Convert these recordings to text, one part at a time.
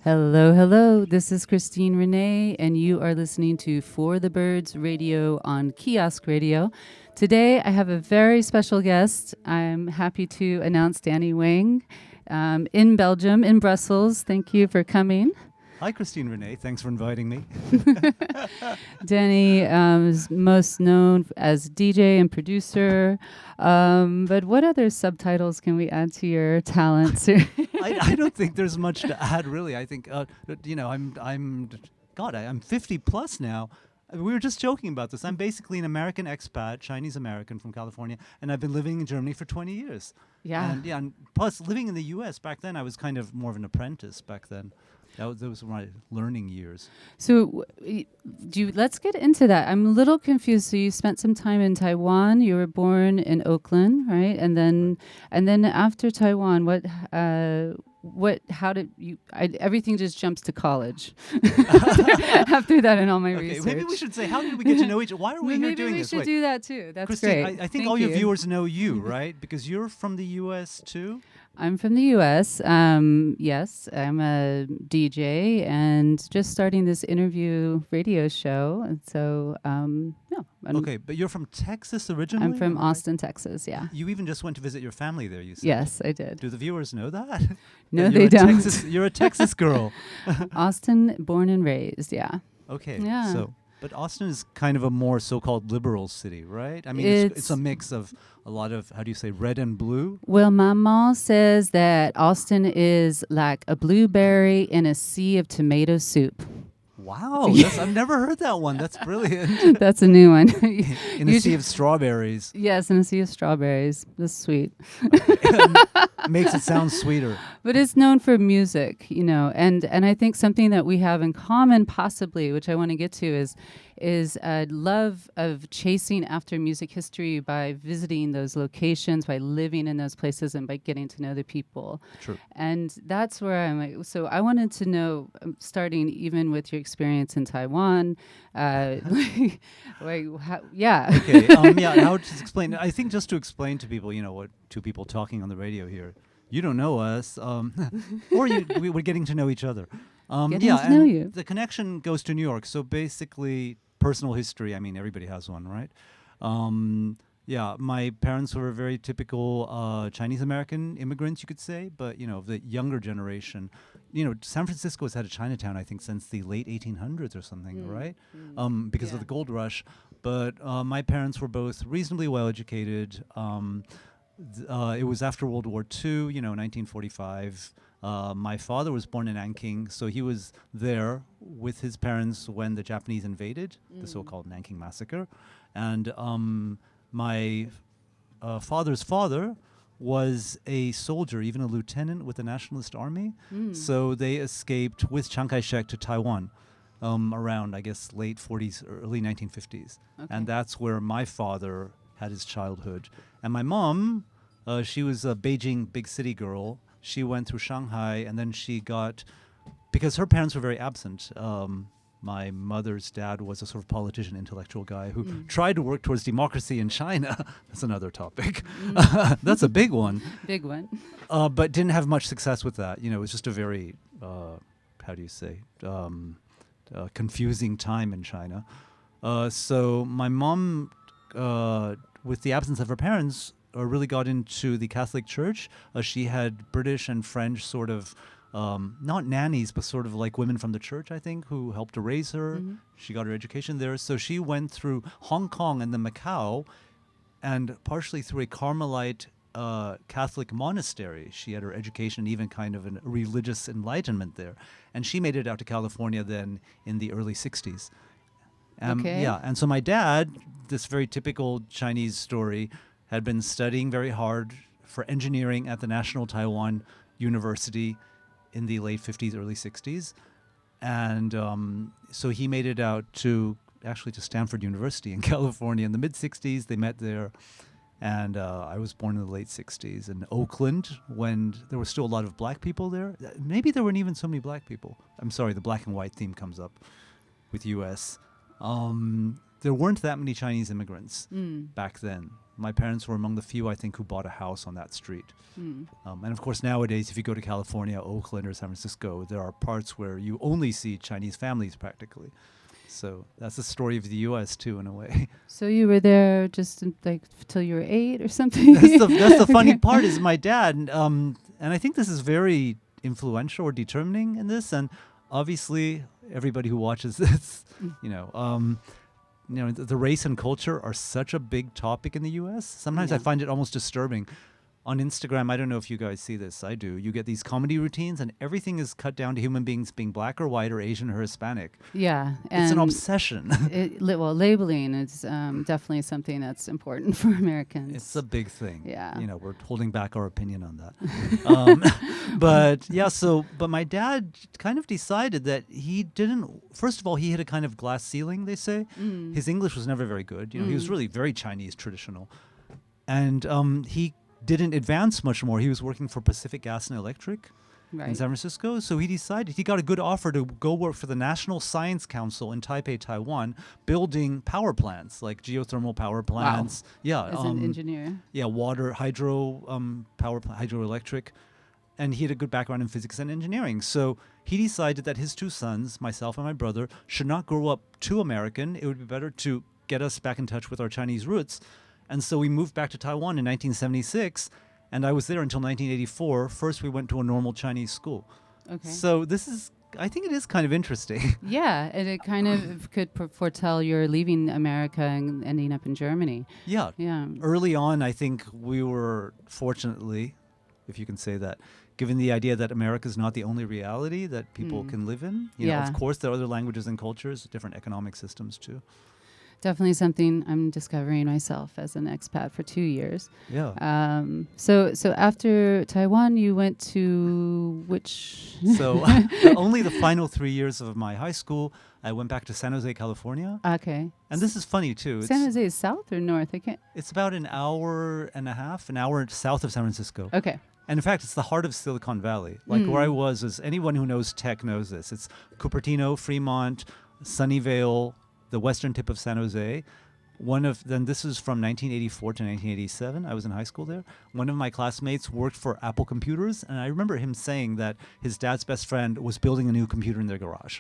Hello, hello. This is Christine Renee, and you are listening to For the Birds Radio on Kiosk Radio. Today, I have a very special guest. I'm happy to announce Danny Wang in Belgium, in Brussels. Thank you for coming. Hi, Christine Renee. Thanks for inviting me. Danny is most known as DJ and producer. But what other subtitles can we add to your talents? I don't think there's much to add, really. I think, I'm 50 plus now. We were just joking about this. I'm basically an American expat, Chinese American from California, and I've been living in Germany for 20 years. Yeah. And plus living in the U.S. back then, I was kind of more of an apprentice back then. Those were my learning years. So let's get into that. I'm a little confused. So you spent some time in Taiwan. You were born in Oakland, right? And then after Taiwan, how did you? Everything just jumps to college. After that, and all my research. Maybe we should say, how did we get to know each other? Why are we here doing this? Maybe we should do that too. That's Christine, great. I think all your viewers know you, right? Because you're from the U.S. too. I'm from the U.S. Yes, I'm a DJ and just starting this interview radio show. And so, Okay, but you're from Texas originally? I'm from Austin, Texas, yeah. You even just went to visit your family there, you said? Yes, I did. Do the viewers know that? No, they don't. You're a Texas girl. Austin, born and raised, yeah. Okay, yeah. But Austin is kind of a more so-called liberal city, right? I mean, it's a mix of a lot of, how do you say, red and blue? Well, my mom says that Austin is like a blueberry in a sea of tomato soup. Wow, I've never heard that one. That's brilliant. That's a new one. In a sea of strawberries. Yes, in a sea of strawberries. That's sweet. Makes it sound sweeter. But it's known for music, and I think something that we have in common, possibly, which I want to get to, is a love of chasing after music history by visiting those locations, by living in those places, and by getting to know the people. True. And that's where I'm like, so I wanted to know, starting even with your experience in Taiwan, Okay, yeah. how to explain? I think just to explain to people, what two people talking on the radio here, you don't know us, or we're getting to know each other. Getting to know you. The connection goes to New York. So basically, personal history. I mean, everybody has one, right? My parents were very typical Chinese American immigrants, you could say, but the younger generation. San Francisco has had a Chinatown, I think, since the late 1800s or something, right? Because of the gold rush. But my parents were both reasonably well educated. It was after World War II, 1945. My father was born in Nanking, so he was there with his parents when the Japanese invaded, the so-called Nanking Massacre. And my father's father was a soldier, even a lieutenant with the Nationalist Army. So they escaped with Chiang Kai-shek to Taiwan around, I guess, late 40s, early 1950s. Okay. And that's where my father had his childhood. And my mom, she was a Beijing big city girl. She went through Shanghai, and then she got, because her parents were very absent. My mother's dad was a sort of politician, intellectual guy who tried to work towards democracy in China. That's another topic. That's a big one. Big one. But didn't have much success with that. It was just a very, how do you say, confusing time in China. So my mom, with the absence of her parents, really got into the Catholic Church. She had British and French sort of, not nannies, but sort of like women from the church, I think, who helped to raise her. She got her education there. So she went through Hong Kong and then Macau, and partially through a Carmelite Catholic monastery. She had her education, even kind of a religious enlightenment there. And she made it out to California then in the early 60s. Okay. Yeah, and so my dad, this very typical Chinese story, had been studying very hard for engineering at the National Taiwan University in the late 50s, early 60s. And so he made it out to Stanford University in California in the mid-60s. They met there. And I was born in the late 60s in Oakland when there were still a lot of black people there. Maybe there weren't even so many black people. I'm sorry, the black and white theme comes up with U.S. There weren't that many Chinese immigrants back then. My parents were among the few, I think, who bought a house on that street. And of course, nowadays, if you go to California, Oakland, or San Francisco, there are parts where you only see Chinese families practically. So that's the story of the U.S. too, in a way. So you were there just like till you were 8 or something. That's the funny part is my dad, and I think this is very influential or determining in this. And obviously, everybody who watches this, the race and culture are such a big topic in the U.S. Sometimes I Yeah. find it almost disturbing. On Instagram, I don't know if you guys see this. I do. You get these comedy routines, and everything is cut down to human beings being black or white or Asian or Hispanic. Yeah, It's an and obsession. labeling is definitely something that's important for Americans. It's a big thing. Yeah. We're holding back our opinion on that. But my dad kind of decided that he didn't, first of all, he hit a kind of glass ceiling, they say. His English was never very good. He was really very Chinese traditional. And he didn't advance much more. He was working for Pacific Gas and Electric in right. San Francisco. So he decided, he got a good offer to go work for the National Science Council in Taipei, Taiwan, building power plants, like geothermal power plants. Yeah. As an engineer. Yeah, water, hydroelectric. And he had a good background in physics and engineering. So he decided that his two sons, myself and my brother, should not grow up too American. It would be better to get us back in touch with our Chinese roots. And so we moved back to Taiwan in 1976, and I was there until 1984. First, we went to a normal Chinese school. Okay. So I think it is kind of interesting. Yeah, and it kind of could foretell your leaving America and ending up in Germany. Yeah. Yeah. Early on, I think we were, fortunately, if you can say that, given the idea that America is not the only reality that people can live in. Yeah. Of course, there are other languages and cultures, different economic systems too. Definitely something I'm discovering myself as an expat for 2 years. Yeah. So after Taiwan, you went to which? So only the final 3 years of my high school, I went back to San Jose, California. Okay. And this is funny too. San Jose is south or north? I can't. It's about an hour and a half, an hour south of San Francisco. Okay. And in fact, it's the heart of Silicon Valley. Like where I was, is anyone who knows tech knows this. It's Cupertino, Fremont, Sunnyvale, the western tip of San Jose. Then this is from 1984 to 1987. I was in high school there. One of my classmates worked for Apple Computers, and I remember him saying that his dad's best friend was building a new computer in their garage.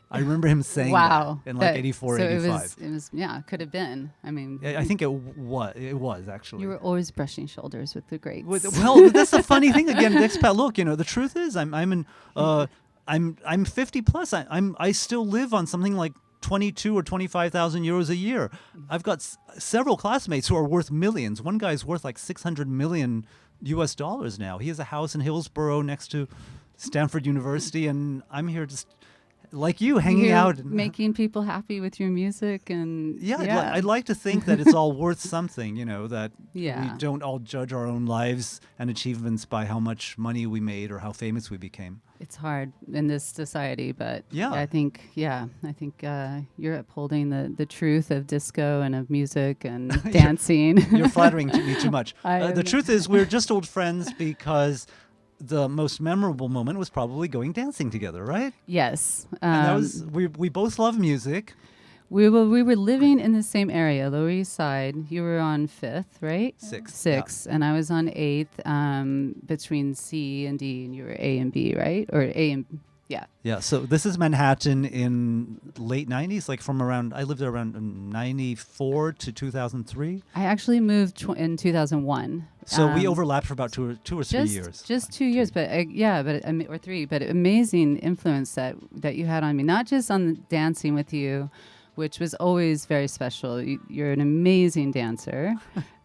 I remember him saying Wow. that in like 84, so 85. it was could have been. I mean, I think it was actually. you were always brushing shoulders with the greats. Well, that's the funny thing again. The expat look, the truth is, I'm 50 plus. I still live on something like 22 or 25,000 euros a year. I've got several classmates who are worth millions. One guy's worth like 600 million US dollars now. He has a house in Hillsborough next to Stanford University, and I'm here just like you, hanging You're out, and making people happy with your music, and I'd like to think that it's all worth something. That Yeah. we don't all judge our own lives and achievements by how much money we made or how famous we became. It's hard in this society, but Yeah. I think you're upholding the truth of disco and of music and dancing. You're flattering me too much. I The am- truth is, we're just old friends because the most memorable moment was probably going dancing together, right? Yes, And that was we both love music. we were living in the same area, Lower East Side. You were on 5th, right? Sixth, and I was on 8th, between C and D, and you were A and B, right? Or A and yeah. Yeah, so this is Manhattan in late 90s, like from around, I lived there around 94 to 2003. I actually moved in 2001. So we overlapped for about two or 3 years. Just 2 years, but or 3. But amazing influence that you had on me, not just on the dancing with you, which was always very special. You're an amazing dancer.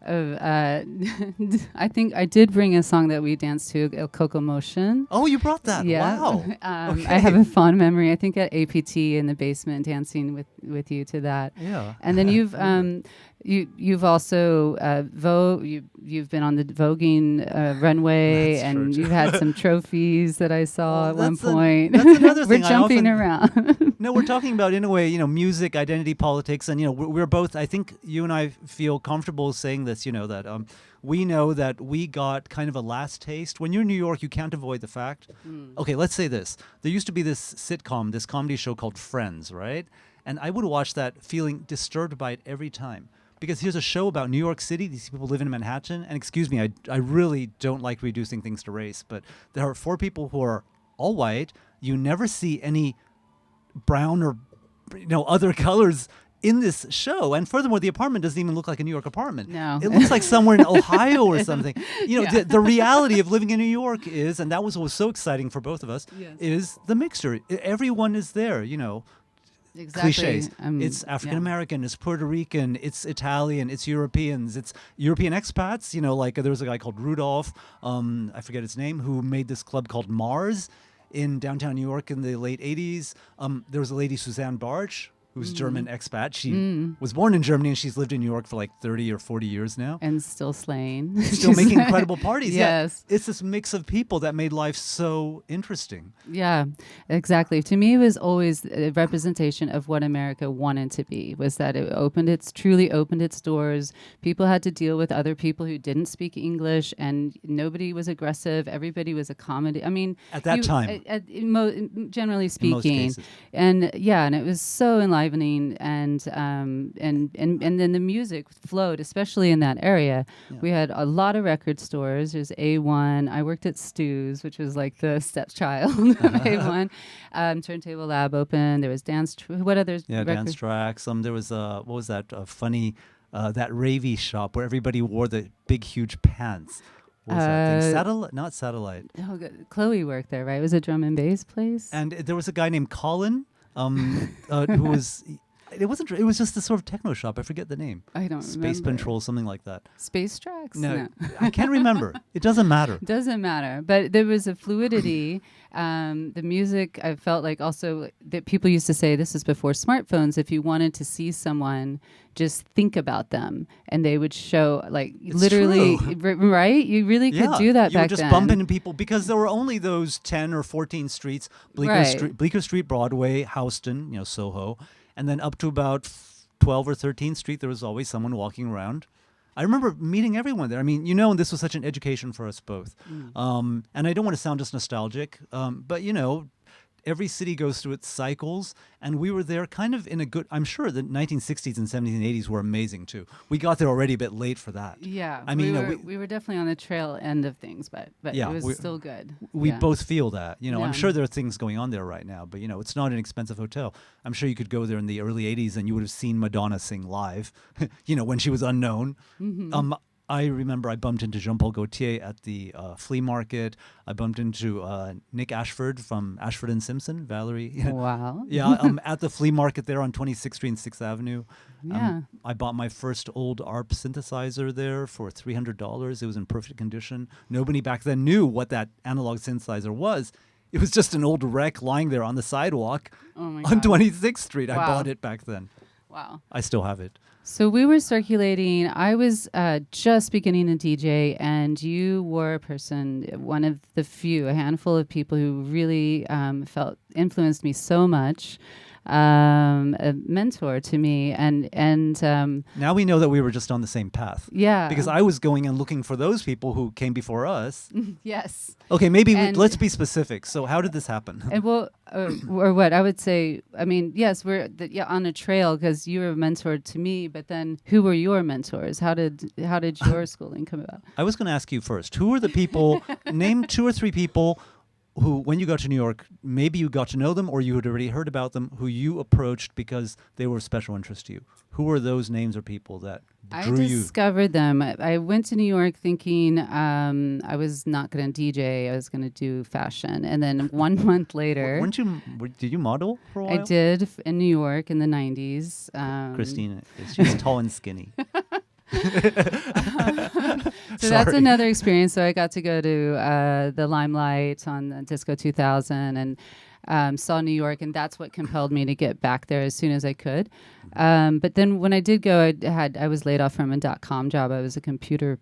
I think I did bring a song that we danced to, El Coco Motion. Oh, you brought that. Yeah. Wow. I have a fond memory. I think at APT in the basement dancing with you to that. Yeah. And then you've also you've been on the voguing runway, That's and true. you've had some trophies that I saw Well, at one that's a- point. that's another We're thing I jumping often- around. No, we're talking about, in a way, music, identity, politics, and we're both. I think you and I feel comfortable saying this. That we know that we got kind of a last taste. When you're in New York, you can't avoid the fact. Okay, let's say this: there used to be this sitcom, this comedy show called Friends, right? And I would watch that feeling disturbed by it every time. because here's a show about New York City. These people live in Manhattan. And excuse me, I really don't like reducing things to race, but there are 4 people who are all white. You never see any brown or other colors in this show. And furthermore, the apartment doesn't even look like a New York apartment. No. It looks like somewhere in Ohio or something. Yeah. The reality of living in New York is, and that was what was so exciting for both of us, Yes. is the mixture. Everyone is there, Exactly. cliches. It's African American, it's Puerto Rican, it's Italian, it's Europeans, it's European expats. Like there was a guy called Rudolph, I forget his name, who made this club called Mars in downtown New York in the late 80s. There was a lady, Suzanne Bartsch, who's German expat. She was born in Germany and she's lived in New York for like 30 or 40 years now. And still slaying. Still making incredible parties. Yes. Yeah, it's this mix of people that made life so interesting. Yeah, exactly. To me, it was always a representation of what America wanted to be, was that it truly opened its doors. People had to deal with other people who didn't speak English, and nobody was aggressive. Everybody was accommodating. I mean, At that time. generally In speaking. most cases. And it was so enlivening, and then the music flowed, especially in that area. Yeah. We had a lot of record stores. There's A1. I worked at Stu's, which was like the stepchild of A1. Turntable Lab open. There was what others? Yeah, dance tracks. There was what was that funny that ravey shop where everybody wore the big huge pants. What was that thing? Not Satellite. Oh, Chloe worked there, right? It was a drum and bass place. And there was a guy named Colin, who was. It wasn't. It was just a sort of techno shop. I forget the name. I don't Space remember. Control, something like that. Space Tracks? No, I can't remember. It doesn't matter. Doesn't matter. But there was a fluidity. The music, I felt like also that people used to say, this is before smartphones, if you wanted to see someone, just think about them. And they would show, like, It's literally, true. right? You really could do that you back would just then. bump into people because there were only those 10 or 14 streets, Right. Bleecker Street, Broadway, Houston, Soho, and then up to about 12 or 13th Street, there was always someone walking around. I remember meeting everyone there. I mean, and this was such an education for us both. And I don't want to sound just nostalgic, but every city goes through its cycles, and we were there kind of in a good. I'm sure the 1960s and 70s and 80s were amazing too. We got there already a bit late for that. Yeah. I mean, we were definitely on the trail end of things, but Yeah, it was still good. We Yeah. both feel that. Yeah. I'm sure there are things going on there right now, but it's not an expensive hotel. I'm sure you could go there in the early 80s and you would have seen Madonna sing live, when she was unknown. I remember I bumped into Jean-Paul Gaultier at the flea market. I bumped into Nick Ashford from Ashford and Simpson, Valerie. Wow. Yeah, at the flea market there on 26th Street and 6th Avenue. Yeah. I bought my first old ARP synthesizer there for $300. It was in perfect condition. Nobody back then knew what that analog synthesizer was. It was just an old wreck lying there on the sidewalk Oh my on God. 26th Street. I Wow. bought it back then. Wow. I still have it. So we were circulating. I was just beginning to DJ, and you were a person, one of the few, a handful of people who really influenced me so much. A mentor to me, and Now we know that we were just on the same path. yeah, Because I was going and looking for those people who came before us. yes. Okay, maybe And- let's be specific. So how did this happen? And well, or what I would say, I mean, yes, we're on a trail because you were a mentor to me. But then, who were your mentors? How did your schooling come about? I was going to ask you first. Who are the people, name 2 or 3 people who, when you got to New York, maybe you got to know them or you had already heard about them, who you approached because they were of special interest to you. Who were those names or people that drew I you? discovered them. I went to New York thinking I was not going to DJ. I was going to do fashion. And then 1 month later, Did you model for a while? I did in New York in the 90s. Christina, she's tall and skinny. So that's Sorry. another experience. So I got to go to the Limelight on Disco 2000 and saw New York, and that's what compelled me to get back there as soon as I could. But then when I did go, I was laid off from a .com job. I was a computer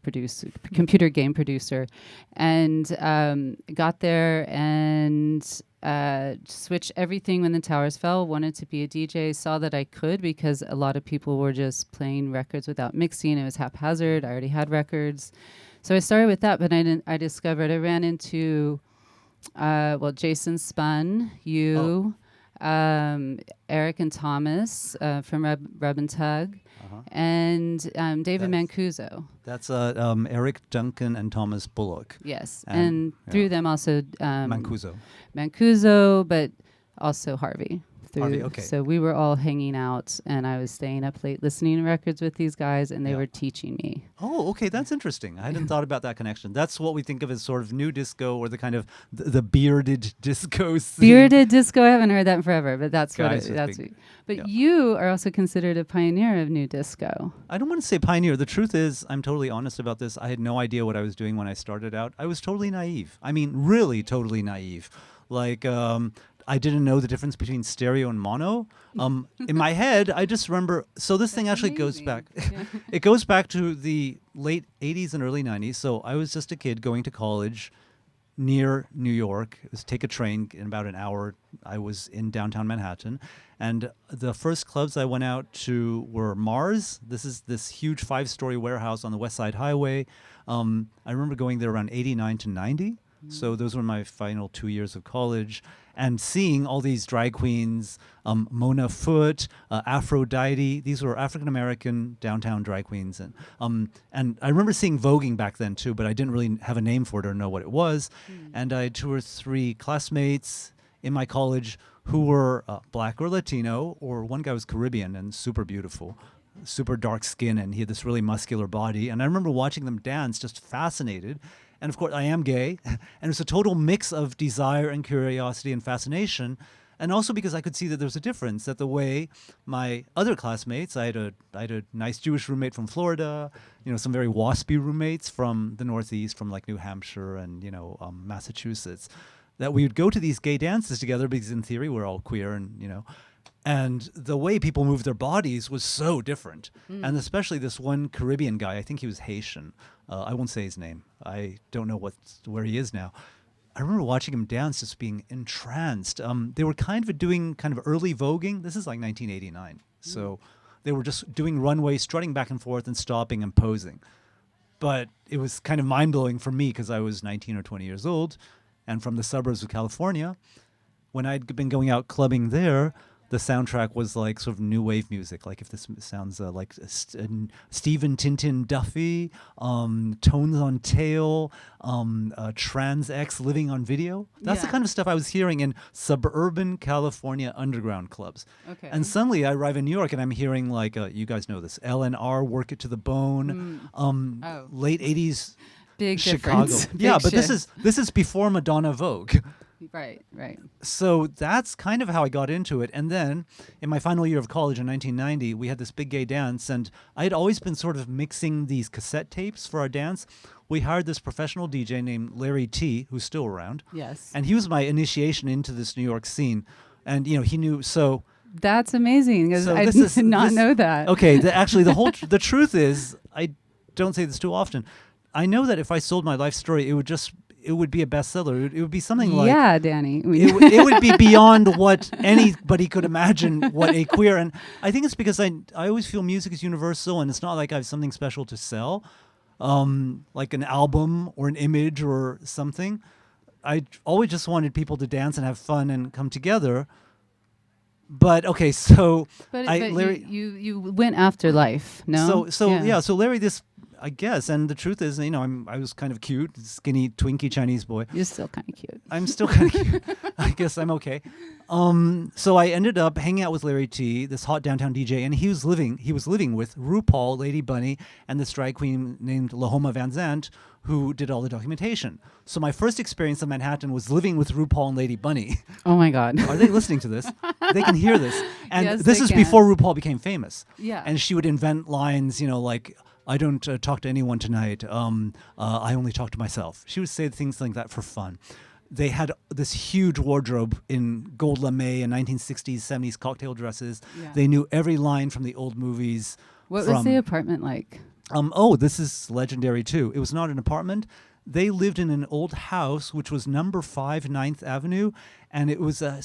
game producer, and got there and switched everything when the towers fell. Wanted to be a DJ. Saw that I could because a lot of people were just playing records without mixing. It was haphazard. I already had records, so I started with that. But I discovered I ran into Jason Spun, you. Eric and Thomas from Rub and Tug, Uh-huh. and David That's- Mancuso. That's Eric Duncan and Thomas Bullock. Yes, And- and through yeah. them also Mancuso. Mancuso, but also Harvey. Harvey, okay. So we were all hanging out, and I was staying up late listening to records with these guys, and they Yeah. were teaching me. Oh, okay, that's interesting. I hadn't thought about that connection. That's what we think of as sort of new disco, or the kind of the bearded disco scene. Bearded disco. I haven't heard that in forever, but that's Guys what. with That's. big- But yeah. you are also considered a pioneer of new disco. I don't want to say pioneer. The truth is, I'm totally honest about this. I had no idea what I was doing when I started out. I was totally naive. I mean, really totally naive. Like, I didn't know the difference between stereo and mono. In my head, I just remember. So this thing actually goes back. It goes back to the late 80s and early 90s. So I was just a kid going to college near New York. It was take a train in about an hour. I was in downtown Manhattan. And the first clubs I went out to were Mars. This is this huge 5-story warehouse on the West Side Highway. I remember going there around 89 to 90. So those were my final 2 years of college, and seeing all these drag queens, Mona Foote, Aphrodite. These were African American downtown drag queens, and I remember seeing voguing back then too, but I didn't really have a name for it or know what it was. And I had 2 or 3 classmates in my college who were black or Latino, or one guy was Caribbean and super beautiful. Super dark skin, and he had this really muscular body. And I remember watching them dance, just fascinated. And of course, I am gay, and it's a total mix of desire and curiosity and fascination. And also because I could see that there was a difference, that the way my other classmates, I had a nice Jewish roommate from Florida, some very waspy roommates from the Northeast, from like New Hampshire and Massachusetts, that we would go to these gay dances together because in theory we're all queer and the way people moved their bodies was so different. And especially this one Caribbean guy, I think he was Haitian. I won't say his name. I don't know where he is now. I remember watching him dance, just being entranced. They were kind of doing kind of early voguing. This is like 1989. So they were just doing runway, strutting back and forth and stopping and posing. But it was kind of mind-blowing for me because I was 19 or 20 years old and from the suburbs of California. When I'd been going out clubbing there, the soundtrack was like sort of new wave music. Like if this sounds like Stephen Tintin Duffy, Tones on Tail, Trans X Living on Video. That's the Yeah. kind of stuff I was hearing in suburban California underground clubs. Okay. And suddenly I arrive in New York and I'm hearing like, you guys know this, LNR, Work It to the Bone, Oh. late 80s Big Chicago. difference. Yeah, Big but shift. this is before Madonna Vogue. Right. So that's kind of how I got into it. And then in my final year of college in 1990, we had this big gay dance, and I had always been sort of mixing these cassette tapes for our dance. We hired this professional DJ named Larry T, who's still around, Yes. and he was my initiation into this New York scene. And he knew. So That's amazing because So I this did is- not this- know that. okay, actually the truth is, I don't say this too often. I know that if I sold my life story, it would be a bestseller. It would be something like Yeah, Danny. it would be beyond what anybody could imagine what a queer. And I think it's because I always feel music is universal, and it's not like I have something special to sell, like an album or an image or something. I always just wanted people to dance and have fun and come together. But okay, so but Larry, you went after life, no? so Larry, this, I guess, and the truth is, I was kind of cute, skinny, twinkie Chinese boy. You're still kind of cute. I'm still kind of cute. I guess I'm okay. So I ended up hanging out with Larry T, this hot downtown DJ, and he was living with RuPaul, Lady Bunny, and this drag queen named Lahoma Van Zandt, who did all the documentation. So my first experience in Manhattan was living with RuPaul and Lady Bunny. Oh my God. Are they listening to this? They can hear this. And Yes, this they is can. before RuPaul became famous. Yeah. And she would invent lines, like, I don't talk to anyone tonight. I only talk to myself. She would say things like that for fun. They had this huge wardrobe in gold lame and 1960s, 70s cocktail dresses. Yeah. They knew every line from the old movies. What was the apartment like? This is legendary too. It was not an apartment. They lived in an old house, which was number 5 9th Avenue, and it was a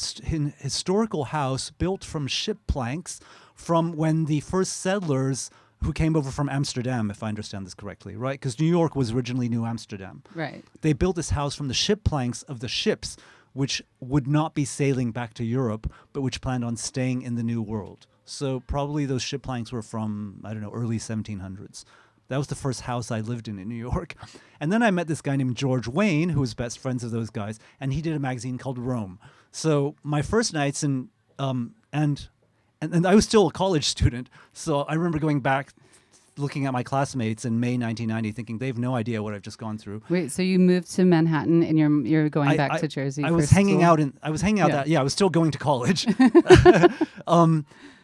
historical house built from ship planks from when the first settlers who came over from Amsterdam, if I understand this correctly, right? Because New York was originally New Amsterdam. Right. They built this house from the ship planks of the ships which would not be sailing back to Europe, but which planned on staying in the New World. So probably those ship planks were from, I don't know, early 1700s. That was the first house I lived in New York. And then I met this guy named George Wayne, who was best friends of those guys, and he did a magazine called Rome. So my first nights and I was still a college student, so I remember going back, looking at my classmates in May 1990, thinking they have no idea what I've just gone through. Wait, so you moved to Manhattan and you're going back to Jersey? I for was hanging school? out Yeah. I was still going to college.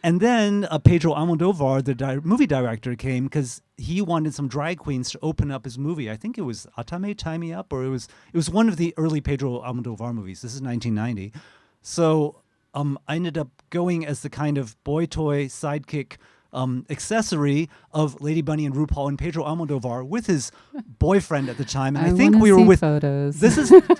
And then Pedro Almodovar, the movie director, came because he wanted some drag queens to open up his movie. I think it was Atame Tie Me Up, or it was one of the early Pedro Almodovar movies. This is 1990. So I ended up going as the kind of boy toy sidekick accessory of Lady Bunny and RuPaul and Pedro Almodovar with his boyfriend at the time. And I think wanna we were see with photos.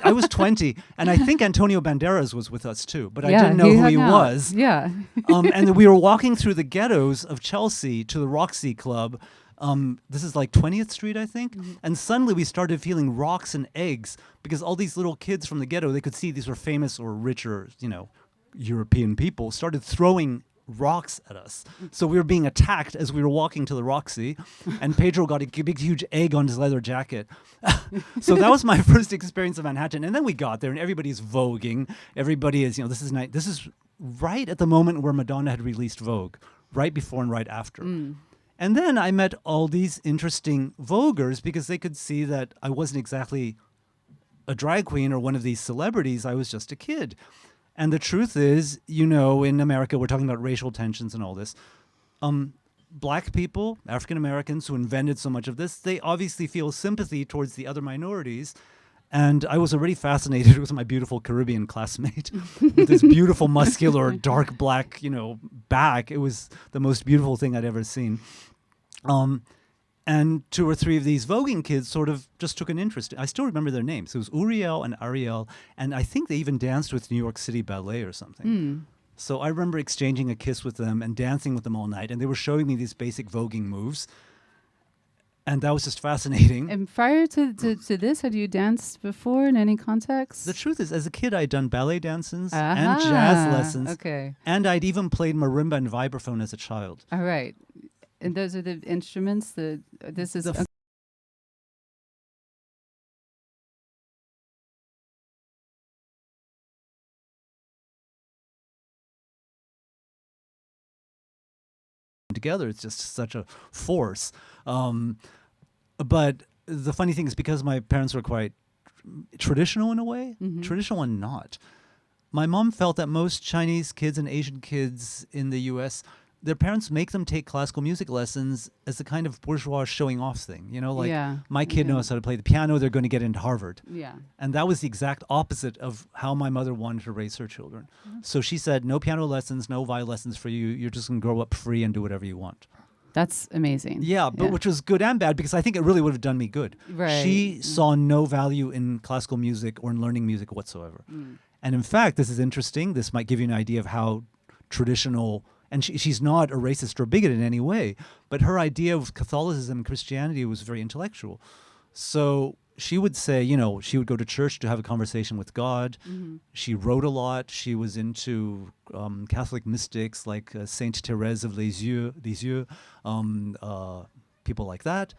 I was 20, and I think Antonio Banderas was with us too, but I Yeah, didn't know who hung he out. was. Yeah. And we were walking through the ghettos of Chelsea to the Roxy Club. This is like 20th Street, I think. And suddenly we started feeling rocks and eggs because all these little kids from the ghetto, they could see these were famous or richer, European people, started throwing rocks at us. So we were being attacked as we were walking to the Roxy, and Pedro got a big, huge egg on his leather jacket. So that was my first experience of Manhattan. And then we got there, and everybody's voguing. Everybody is, this is right at the moment where Madonna had released Vogue, right before and right after. And then I met all these interesting voguers because they could see that I wasn't exactly a drag queen or one of these celebrities. I was just a kid. And the truth is, in America, we're talking about racial tensions and all this. Black people, African Americans who invented so much of this, they obviously feel sympathy towards the other minorities. And I was already fascinated with my beautiful Caribbean classmate with this beautiful, muscular, dark black, back. It was the most beautiful thing I'd ever seen. And 2 or 3 of these voguing kids sort of just took an interest. I still remember their names. It was Uriel and Ariel, and I think they even danced with New York City Ballet or something. So I remember exchanging a kiss with them and dancing with them all night, and they were showing me these basic voguing moves. And that was just fascinating. And prior to this, had you danced before in any context? The truth is, as a kid, I'd done ballet dances and jazz lessons. Okay. And I'd even played marimba and vibraphone as a child. All right. And those are the instruments. This is. Together, it's just such a force. But the funny thing is, because my parents were quite traditional in a way, traditional and not. My mom felt that most Chinese kids and Asian kids in the U.S., their parents make them take classical music lessons as a kind of bourgeois showing off thing. My kid knows how to play the piano, they're going to get into Harvard. Yeah. And that was the exact opposite of how my mother wanted to raise her children. So she said, no piano lessons, no violin lessons for you. You're just going to grow up free and do whatever you want. That's amazing. Yeah, but which was good and bad because I think it really would have done me good. Right. She saw no value in classical music or in learning music whatsoever. And in fact, this is interesting. This might give you an idea of how traditional, and she's not a racist or bigot in any way, but her idea of Catholicism and Christianity was very intellectual. So she would say, she would go to church to have a conversation with God. She wrote a lot. She was into Catholic mystics like Saint Therese of Lisieux, people like that.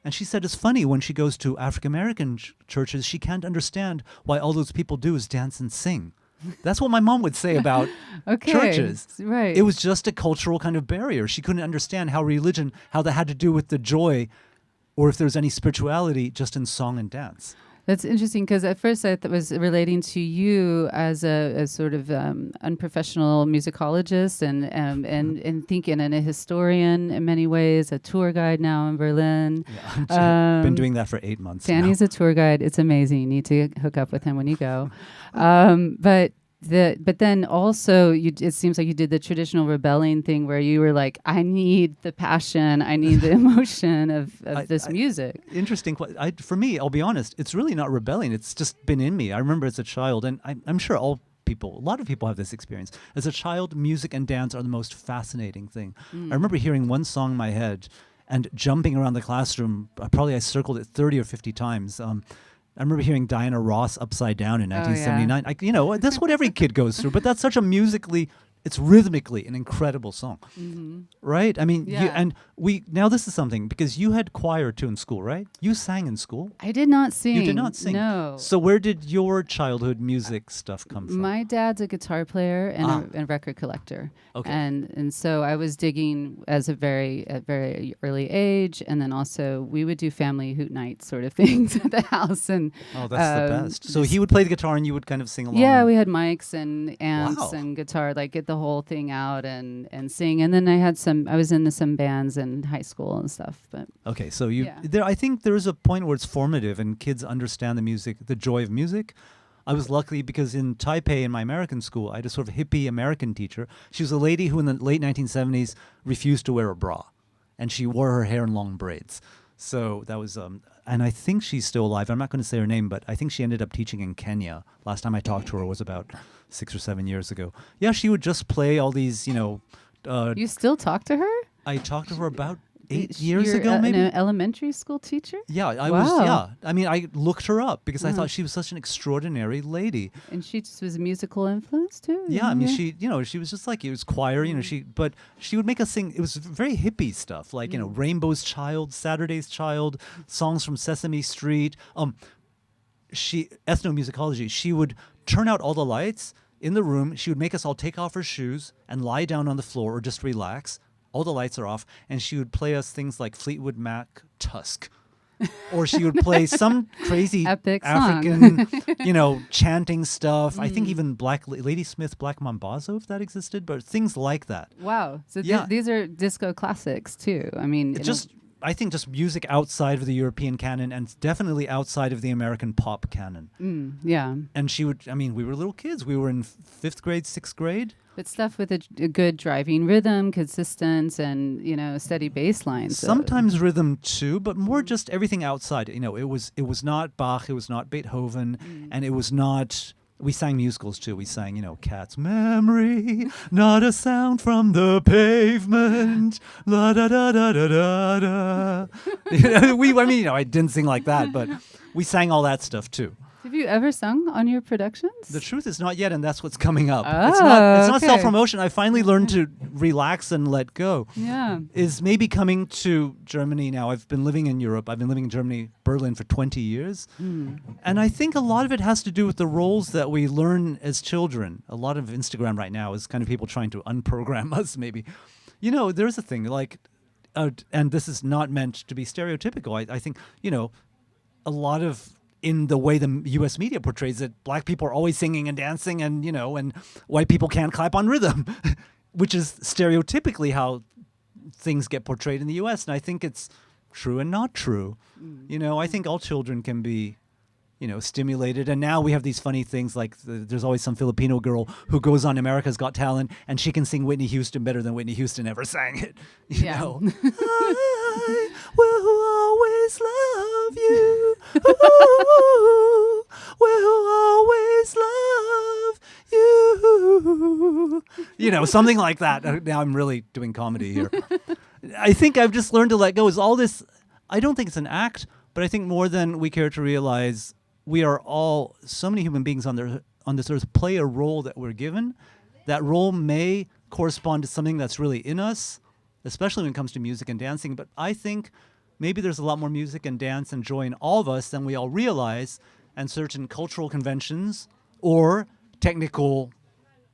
And she said it's funny when she goes to African American churches, she can't understand why all those people do is dance and sing. That's what my mom would say about churches. Right. It was just a cultural kind of barrier. She couldn't understand how religion, how that had to do with the joy, or if there was any spirituality just in song and dance. That's interesting because at first I thought it was relating to you as a sort of unprofessional musicologist and thinking and a historian in many ways, a tour guide now in Berlin. Yeah, I've been doing that for 8 months. Danny's a tour guide. It's amazing. You need to hook up with him when you go. But then also it seems like you did the traditional rebelling thing where you were like, I need the passion, I need the emotion of this music. Interesting. For me, I'll be honest, it's really not rebelling. It's just been in me. I remember as a child, and I'm sure a lot of people have this experience. As a child, music and dance are the most fascinating thing. I remember hearing one song in my head and jumping around the classroom. I circled it 30 or 50 times. I remember hearing Diana Ross Upside Down in Oh, yeah. 1979. You know, that's what every kid goes through, but that's such a musically, it's rhythmically an incredible song, right? I mean, Yeah. and now this is something, because you had choir too in school, right? You sang in school. I did not sing. You did not sing. No. So where did your childhood music stuff come from? My dad's a guitar player and Ah. a record collector. Okay. And so I was digging as a very early age, and then also we would do family hoot night sort of things at the house. And Oh, that's the best. So just- he would play the guitar and you would kind of sing along. yeah, we had mics and amps Wow. and guitar, like get the whole thing out and sing. And then I was in some bands in high school and stuff. But Okay, so Yeah. I think there is a point where it's formative and kids understand the music, the joy of music. I was lucky because in Taipei, in my American school, I had a sort of hippie American teacher. She was a lady who in the late 1970s refused to wear a bra, and she wore her hair in long braids. So that was, and I think she's still alive. I'm not going to say her name, but I think she ended up teaching in Kenya. Last time I talked to her was about 6 or 7 years ago. Yeah, she would just play all these, you still talk to her? I talked to her about 8 You're years ago, maybe. an elementary school teacher? Yeah, I Wow. was. Yeah, I mean, I looked her up because I Wow. thought she was such an extraordinary lady. And she just was a musical influence too? Yeah, I mean, she was just like, it was choir, but she would make us sing. It was very hippie stuff, like Rainbow's Child, Saturday's Child, songs from Sesame Street. Ethnomusicology. She would turn out all the lights in the room. She would make us all take off our shoes and lie down on the floor or just relax. All the lights are off, and she would play us things like Fleetwood Mac, Tusk. Or she would play some crazy Epic song. African, chanting stuff. I think even Lady Smith, Black Mambazo, if that existed, but things like that. Wow. So Yeah. these are disco classics too. I mean, I think just music outside of the European canon and definitely outside of the American pop canon. yeah. And we were little kids. We were in 5th grade, 6th grade. But stuff with a good driving rhythm, consistence, and steady bass lines. Sometimes rhythm too, but more just everything outside. It was not Bach, it was not Beethoven, and it was not. We sang musicals too. We sang, Cat's Memory, not a sound from the pavement, la da da da da da da. I didn't sing like that, but we sang all that stuff too. Have you ever sung on your productions? The truth is not yet, and that's what's coming up. Oh, it's not okay. self-promotion. I finally learned to relax and let go. Yeah. Is maybe coming to Germany now. I've been living in Europe. I've been living in Germany, Berlin for 20 years. And I think a lot of it has to do with the roles that we learn as children. A lot of Instagram right now is kind of people trying to unprogram us maybe. There's a thing like, and this is not meant to be stereotypical. I think, a lot of in the way the U.S. media portrays it, black people are always singing and dancing and, and white people can't clap on rhythm, which is stereotypically how things get portrayed in the U.S. And I think it's true and not true. I think all children can be, stimulated. And now we have these funny things like there's always some Filipino girl who goes on America's Got Talent and she can sing Whitney Houston better than Whitney Houston ever sang it. Yeah. I will always love you. Ooh, will always love you. Something like that. Now I'm really doing comedy here. I think I've just learned to let go. Is all this? I don't think it's an act, but I think more than we care to realize, we are all so many human beings on this earth play a role that we're given. That role may correspond to something that's really in us, especially when it comes to music and dancing. But I think maybe there's a lot more music and dance and joy in all of us than we all realize, and certain cultural conventions or technical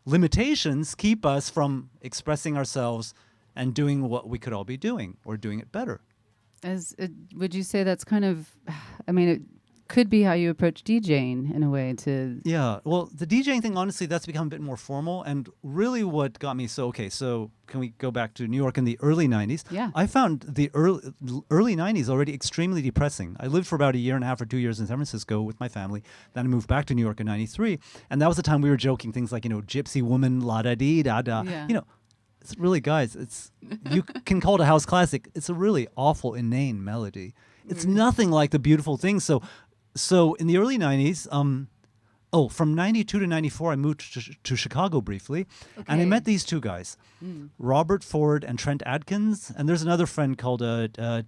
limitations keep us from expressing ourselves and doing what we could all be doing or doing it better. Would you say that's kind of, it could be how you approach DJing in a way to... Yeah, well, the DJing thing, honestly, that's become a bit more formal. And really what got me, so can we go back to New York in the early 90s? Yeah. I found the early 90s already extremely depressing. I lived for about a year and a half or 2 years in San Francisco with my family. Then I moved back to New York in 93. And that was the time we were joking things like, gypsy woman, la-da-dee-da-da. Yeah. It's really, guys, you can call it a house classic. It's a really awful, inane melody. It's nothing like the beautiful things. So in the early 90s, from 92 to 94, I moved to Chicago briefly, and I met these two guys, Robert Ford and Trent Adkins, and there's another friend called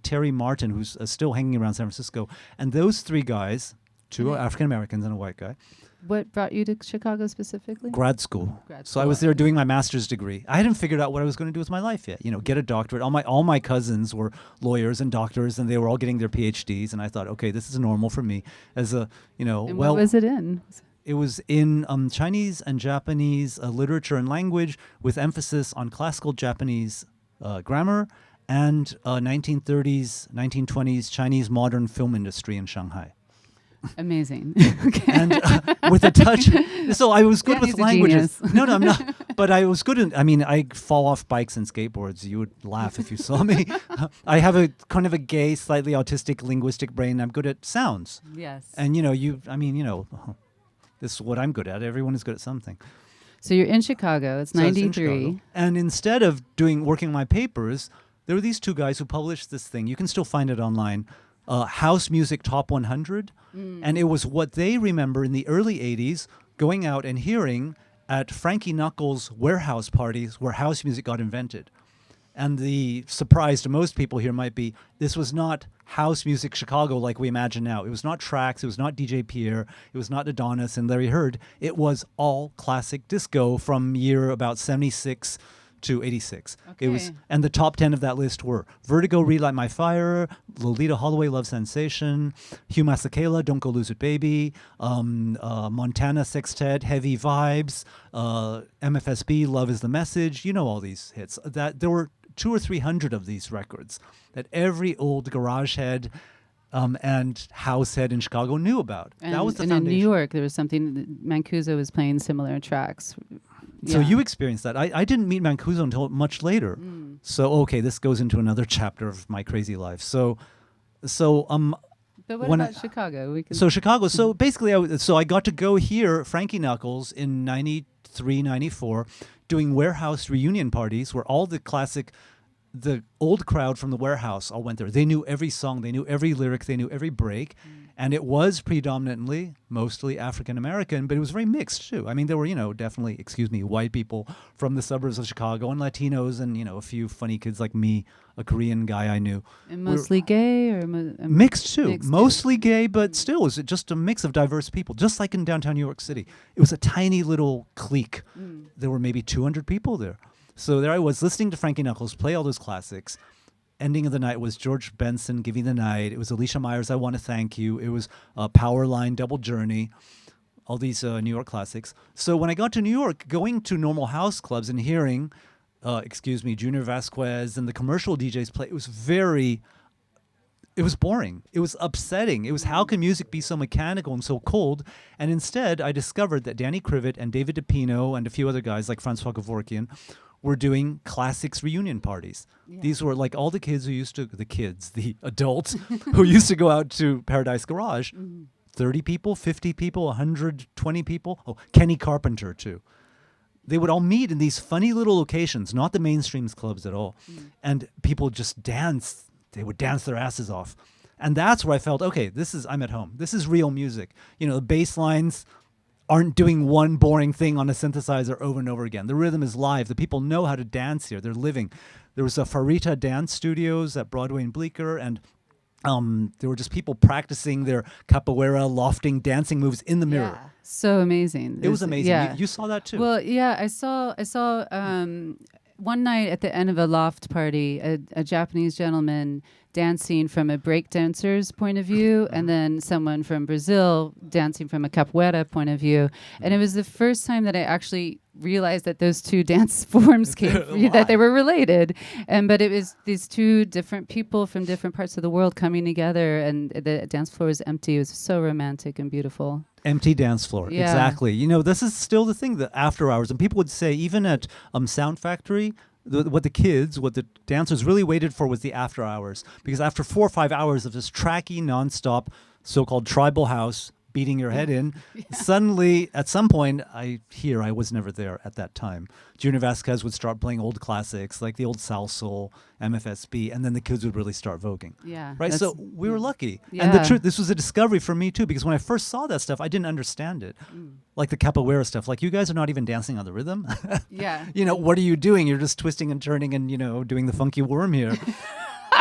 Terry Martin who's still hanging around San Francisco. And those three guys two Okay. African Americans and a white guy. What brought you to Chicago specifically? Grad school. Grad So I was school. there doing my master's degree. I hadn't figured out what I was going to do with my life yet. You know, get a doctorate. All my cousins were lawyers and doctors, and they were all getting their PhDs. And I thought, okay, this is normal for me. As a, And what was it in? it was in Chinese and Japanese literature and language, with emphasis on classical Japanese grammar and 1930s, 1920s Chinese modern film industry in Shanghai. Amazing. Okay. And with a touch, so I was good Yeah, with he's a languages. genius. No, I'm not. But I was good I mean, I fall off bikes and skateboards. You would laugh if you saw me. I have a kind of a gay, slightly autistic, linguistic brain. I'm good at sounds. Yes. And, this is what I'm good at. Everyone is good at something. So you're in Chicago. It's So I was in 93. Chicago. And instead of working my papers, there were these two guys who published this thing. You can still find it online. House Music Top 100. And it was what they remember in the early 80s going out and hearing at Frankie Knuckles' warehouse parties where house music got invented. And the surprise to most people here might be this was not house music Chicago like we imagine now. It was not Trax. It was not DJ Pierre. It was not Adonis and Larry Heard. It was all classic disco from year about 76 to 86. It was, Okay. and the top 10 of that list were Vertigo, Relight My Fire, Lolita Holloway, Love Sensation, Hugh Masekela, Don't Go Lose It Baby, Montana Sextet, Heavy Vibes, MFSB, Love Is the Message. You know all these hits. That there were 200 or 300 of these records that every old garage head and house head in Chicago knew about. And, that was the and in foundation. New York, there was something, Mancuso was playing similar tracks. So Yeah. you experienced that. I didn't meet Mancuso until much later. So okay, this goes into another chapter of my crazy life. So But what when about Chicago? We can so Chicago. So basically, I got to go hear Frankie Knuckles in 93, 94, doing warehouse reunion parties where all the old crowd from the warehouse all went there. They knew every song, they knew every lyric, they knew every break. And it was predominantly, mostly African American, but it was very mixed too. I mean, there were, definitely, white people from the suburbs of Chicago and Latinos and, a few funny kids like me, a Korean guy I knew. and mostly gay or Mixed too. Mixed too. Mostly gay, but still, it was just a mix of diverse people, just like in downtown New York City. It was a tiny little clique. There were maybe 200 people there. So there I was listening to Frankie Knuckles play all those classics. Ending of the night was George Benson, Give Me the Night. It was Alicia Myers, I Want to Thank You. It was Powerline, Double Journey, all these New York classics. So when I got to New York, going to normal house clubs and hearing, Junior Vasquez and the commercial DJs play, it was boring. It was upsetting. It was, how can music be so mechanical and so cold? And instead, I discovered that Danny Krivit and David DePino and a few other guys like Francois Kevorkian were doing classics reunion parties. Yeah. These were like all the kids the adults who used to go out to Paradise Garage. 30 people, 50 people, 120 people. Oh, Kenny Carpenter too. They would all meet in these funny little locations, not the mainstream clubs at all. And people just dance. They would dance their asses off. And that's where I felt, okay, I'm at home. This is real music. The bass lines aren't doing one boring thing on a synthesizer over and over again. The rhythm is live. The people know how to dance here. They're living. There was a Farita Dance Studios at Broadway and Bleecker, and there were just people practicing their capoeira, lofting, dancing moves in the mirror. Yeah. So amazing. It was amazing. Yeah. You saw that too. Well, yeah, I saw one night at the end of a loft party, a Japanese gentleman dancing from a break dancer's point of view, and then someone from Brazil dancing from a capoeira point of view. And it was the first time that I actually realized that those two dance forms that they were related. But it was these two different people from different parts of the world coming together, and the dance floor was empty. It was so romantic and beautiful. Empty dance floor. Yeah. Exactly. This is still the thing, the after hours. And people would say, even at Sound Factory, what the dancers really waited for was the after hours. Because after 4 or 5 hours of this tracky, nonstop, so-called tribal house, beating your head in, suddenly, at some point, I was never there at that time. Junior Vasquez would start playing old classics, like the old Sal Soul, MFSB, and then the kids would really start voguing. Yeah. Right, that's- so we were lucky. Yeah. And the truth, this was a discovery for me too, because when I first saw that stuff, I didn't understand it. Like the capoeira stuff, like you guys are not even dancing on the rhythm. Yeah. What are you doing? You're just twisting and turning and, doing the funky worm here.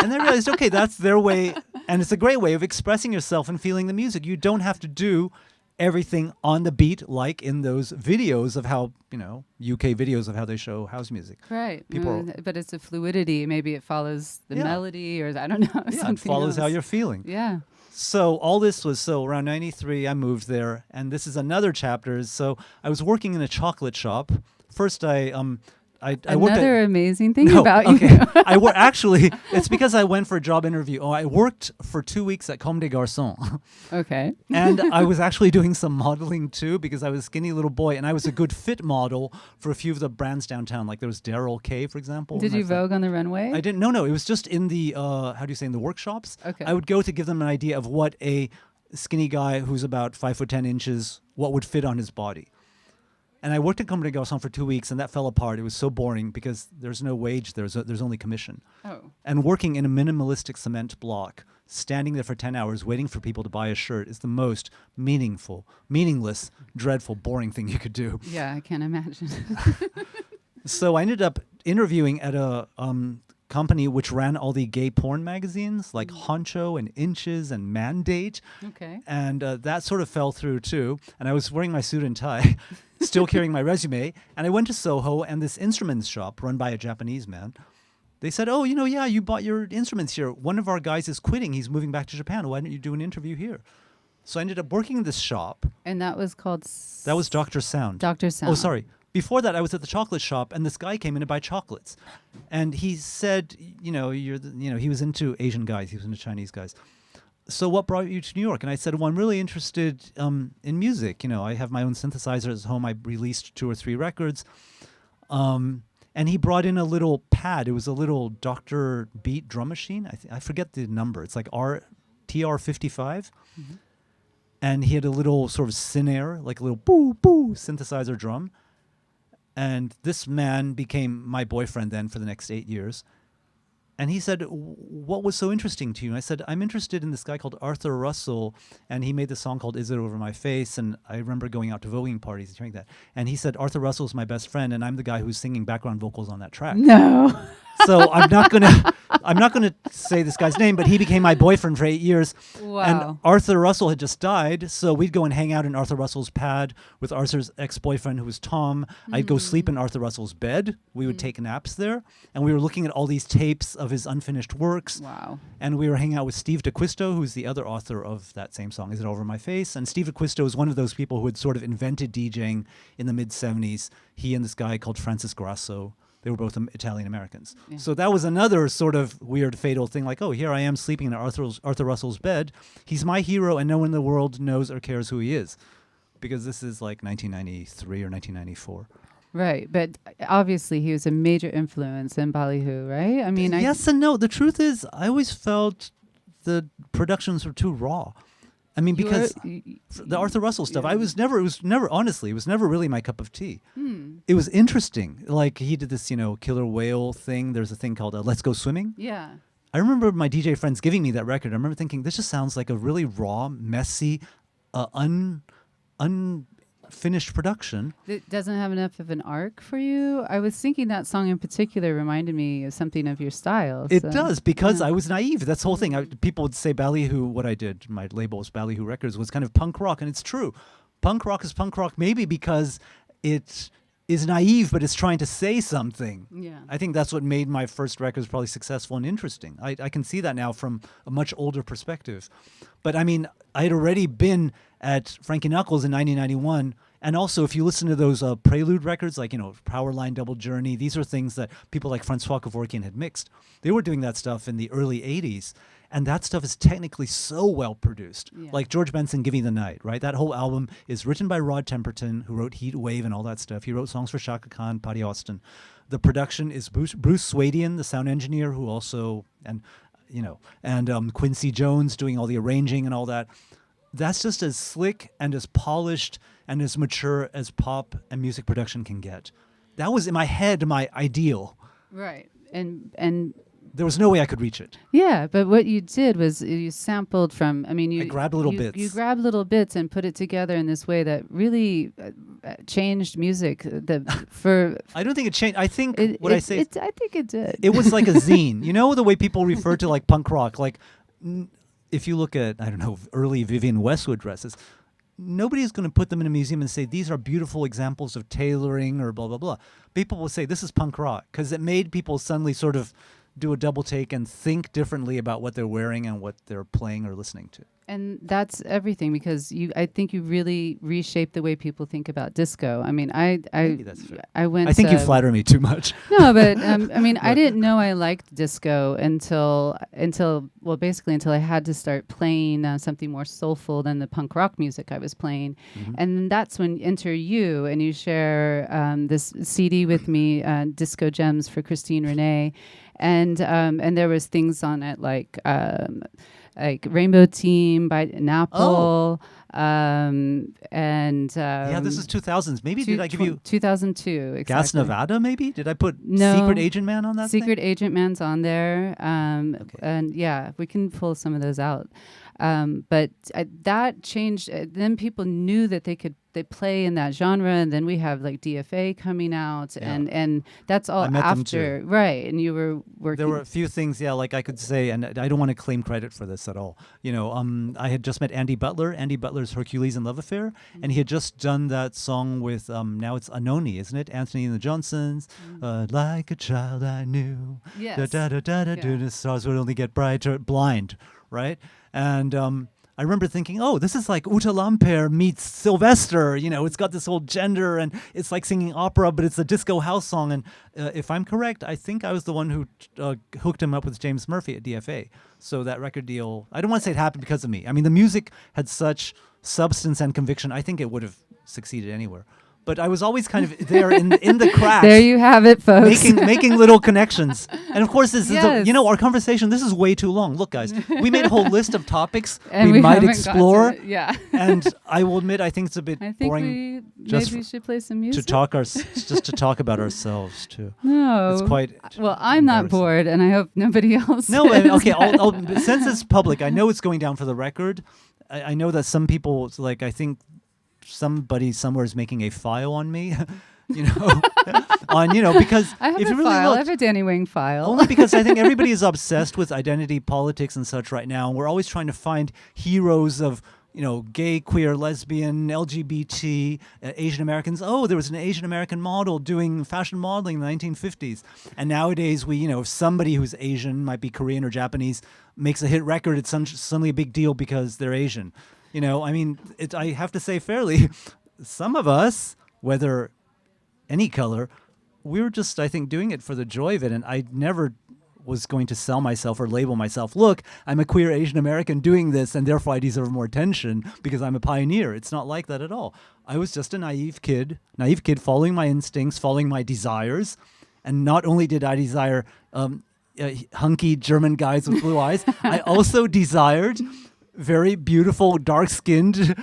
And then I realized, okay, that's their way, and it's a great way of expressing yourself and feeling the music. You don't have to do everything on the beat like in those videos of how, UK videos of how they show house music. Right. People But it's a fluidity. Maybe it follows the Yeah. melody, or I don't know. Yeah, it something follows how else. you're feeling. Yeah. So all this was around 93, I moved there, and this is another chapter. So I was working in a chocolate shop. First, I worked at Another amazing thing No, about okay. you. Actually, it's because I went for a job interview. I worked for 2 weeks at Comme des Garçons. Okay. And I was actually doing some modeling too, because I was a skinny little boy and I was a good fit model for a few of the brands downtown. Like there was Daryl K, for example. Did and you I thought- Vogue on the runway? I didn't. No. It was just in the, in the workshops. Okay. I would go to give them an idea of what a skinny guy who's about 5'10", what would fit on his body. And I worked at Comme des Garçons for 2 weeks, and that fell apart. It was so boring because there's no wage. There's only commission. Oh. And working in a minimalistic cement block, standing there for 10 hours waiting for people to buy a shirt is the most meaningless, dreadful, boring thing you could do. Yeah, I can't imagine. So I ended up interviewing at a company which ran all the gay porn magazines like Honcho and Inches and Mandate. Okay. And that sort of fell through too. And I was wearing my suit and tie, still carrying my resume. And I went to Soho, and this instruments shop run by a Japanese man, they said, oh, yeah, you bought your instruments here. One of our guys is quitting. He's moving back to Japan. Why don't you do an interview here? So I ended up working in this shop. And that was called That was Dr. Sound. Dr. Sound. Oh, sorry. Before that, I was at the chocolate shop, and this guy came in to buy chocolates, and he said, he was into Asian guys, he was into Chinese guys. So what brought you to New York? And I said, well, I'm really interested in music. I have my own synthesizers at home. I released 2 or 3 records, and he brought in a little pad. It was a little Dr. Beat drum machine. I forget the number. It's like TR-55. Mm-hmm. And he had a little sort of Sinair, like a little boo synthesizer drum. And this man became my boyfriend then for the next 8 years. And he said, what was so interesting to you? And I said, I'm interested in this guy called Arthur Russell, and he made this song called Is It Over My Face? And I remember going out to voguing parties and hearing that. And he said, Arthur Russell's my best friend, and I'm the guy who's singing background vocals on that track. No. So I'm not gonna say this guy's name, but he became my boyfriend for 8 years. Wow. And Arthur Russell had just died, so we'd go and hang out in Arthur Russell's pad with Arthur's ex-boyfriend, who was Tom. I'd go sleep in Arthur Russell's bed. We would take naps there, and we were looking at all these tapes of his unfinished works. Wow. And we were hanging out with Steve D'Acquisto, who's the other author of that same song, Is It Over My Face? And Steve D'Acquisto is one of those people who had sort of invented DJing in the mid-'70s. He and this guy called Francis Grasso. They were both Italian Americans. Yeah. So that was another sort of weird, fatal thing. Like, oh, here I am sleeping in Arthur Russell's bed. He's my hero, and no one in the world knows or cares who he is. Because this is like 1993 or 1994. Right. But obviously he was a major influence in Ballyhoo, right? I mean, yes and no. The truth is, I always felt the productions were too raw. I mean, because the Arthur Russell stuff, it was never really my cup of tea. It was interesting. Like, he did this, Killer Whale thing. There's a thing called Let's Go Swimming. Yeah. I remember my DJ friends giving me that record. I remember thinking, this just sounds like a really raw, messy, unfinished production. It doesn't have enough of an arc for you. I was thinking that song in particular reminded me of something of your style. It so, does, because yeah. I was naive. That's the whole thing. People would say Ballyhoo, what I did, my label was Ballyhoo Records, was kind of punk rock, and it's true. Punk rock is punk rock maybe because it is naive, but it's trying to say something. Yeah. I think that's what made my first records probably successful and interesting. I can see that now from a much older perspective. But I mean, I had already been at Frankie Knuckles in 1991. And also, if you listen to those Prelude records, like, Powerline, Double Journey, these are things that people like Francois Kevorkian had mixed. They were doing that stuff in the early 80s. And that stuff is technically so well produced. Yeah. Like George Benson, Give Me the Night, right? That whole album is written by Rod Temperton, who wrote Heat Wave and all that stuff. He wrote songs for Chaka Khan, Paddy Austin. The production is Bruce Swadian, the sound engineer, who also, and Quincy Jones doing all the arranging and all that. That's just as slick and as polished and as mature as pop and music production can get. That was in my head my ideal. Right. And there was no way I could reach it. Yeah, but what you did was you sampled from. I mean, you I grabbed little bits. You grabbed little bits and put it together in this way that really changed music. For I don't think it changed. I think it, what it, I say. I think it did. It was like a zine. You know the way people refer to like punk rock. Like if you look at, I don't know, early Vivienne Westwood dresses, nobody's going to put them in a museum and say these are beautiful examples of tailoring or blah blah blah. People will say this is punk rock because it made people suddenly sort of do a double take and think differently about what they're wearing and what they're playing or listening to. And that's everything, because I think you really reshaped the way people think about disco. I mean, Maybe that's fair. I went. I think you flatter me too much. No, but I mean, I didn't know I liked disco until basically until I had to start playing something more soulful than the punk rock music I was playing, and that's when enter you and you share this CD with me, Disco Gems for Christine Renee, and there was things on it like Rainbow Team by Napple. And Yeah, this is 2000s. Maybe did I give you 2002? Exactly. Gas Nevada? Maybe did I put No. Secret Agent Man on that? Secret thing? Agent Man's on there. Okay. And yeah, we can pull some of those out. But that changed. Then people knew that they play in that genre, and then we have like DFA coming out, Yeah. and that's all I met them after, too. right? And you were working. There were a few things, yeah, like I could say, and I don't want to claim credit for this at all. You know, I had just met Andy Butler. Andy Butler's Hercules and Love Affair, and he had just done that song with now it's Anoni, isn't it? Anthony and the Johnsons. Like a child I knew. Yes. Da da da da da. Yeah. The stars would only get brighter. Blind, right? And I remember thinking, oh, this is like Uta Lamper meets Sylvester. You know, it's got this whole gender, and it's like singing opera, but it's a disco house song. And if I'm correct, I think I was the one who hooked him up with James Murphy at DFA. So that record deal, I don't want to say it happened because of me. I mean, the music had such substance and conviction. I think it would have succeeded anywhere. But I was always kind of there in the cracks. There you have it, folks. making little connections. And of course, this is Yes. our conversation. This is way too long. Look, guys, we made a whole list of topics and we might haven't got to explore. it. Yeah. And I will admit, I think it's a bit I think boring maybe we should play some to music. just to talk about ourselves too. No. It's quite Well, I'm not embarrassing. bored, and I hope nobody else. No, is. okay. Since it's public, I know it's going down for the record. I know that some people, like, I think somebody somewhere is making a file on me. Because I have if a you really file. I look, have a Danny Wing file. only because I think everybody is obsessed with identity politics and such right now. And we're always trying to find heroes of, gay, queer, lesbian, LGBT, Asian Americans. Oh, there was an Asian American model doing fashion modeling in the 1950s. And nowadays, if somebody who's Asian, might be Korean or Japanese, makes a hit record, it's suddenly a big deal because they're Asian. I have to say fairly, some of us, whether any color, we were just, I think, doing it for the joy of it. And I never was going to sell myself or label myself, look, I'm a queer Asian American doing this, and therefore I deserve more attention because I'm a pioneer. It's not like that at all. I was just a naive kid following my instincts, following my desires. And not only did I desire hunky German guys with blue eyes, I also desired very beautiful, dark-skinned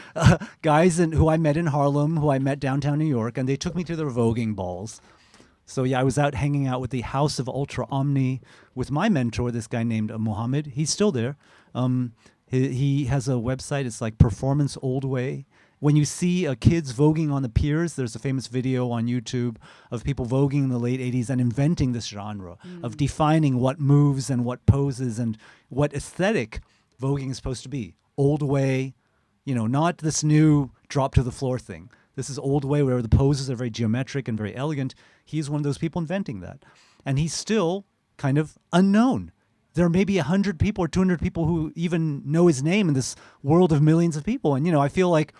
guys who I met in Harlem, who I met downtown New York, and they took me to their voguing balls. So yeah, I was out hanging out with the House of Ultra Omni with my mentor, this guy named Mohammed. He's still there. He has a website. It's like Performance Old Way. When you see kids voguing on the piers, there's a famous video on YouTube of people voguing in the late 80s and inventing this genre of defining what moves and what poses and what aesthetic voguing is supposed to be. Old way, not this new drop to the floor thing. This is old way where the poses are very geometric and very elegant. He's one of those people inventing that. And he's still kind of unknown. There may be 100 people or 200 people who even know his name in this world of millions of people. And, I feel like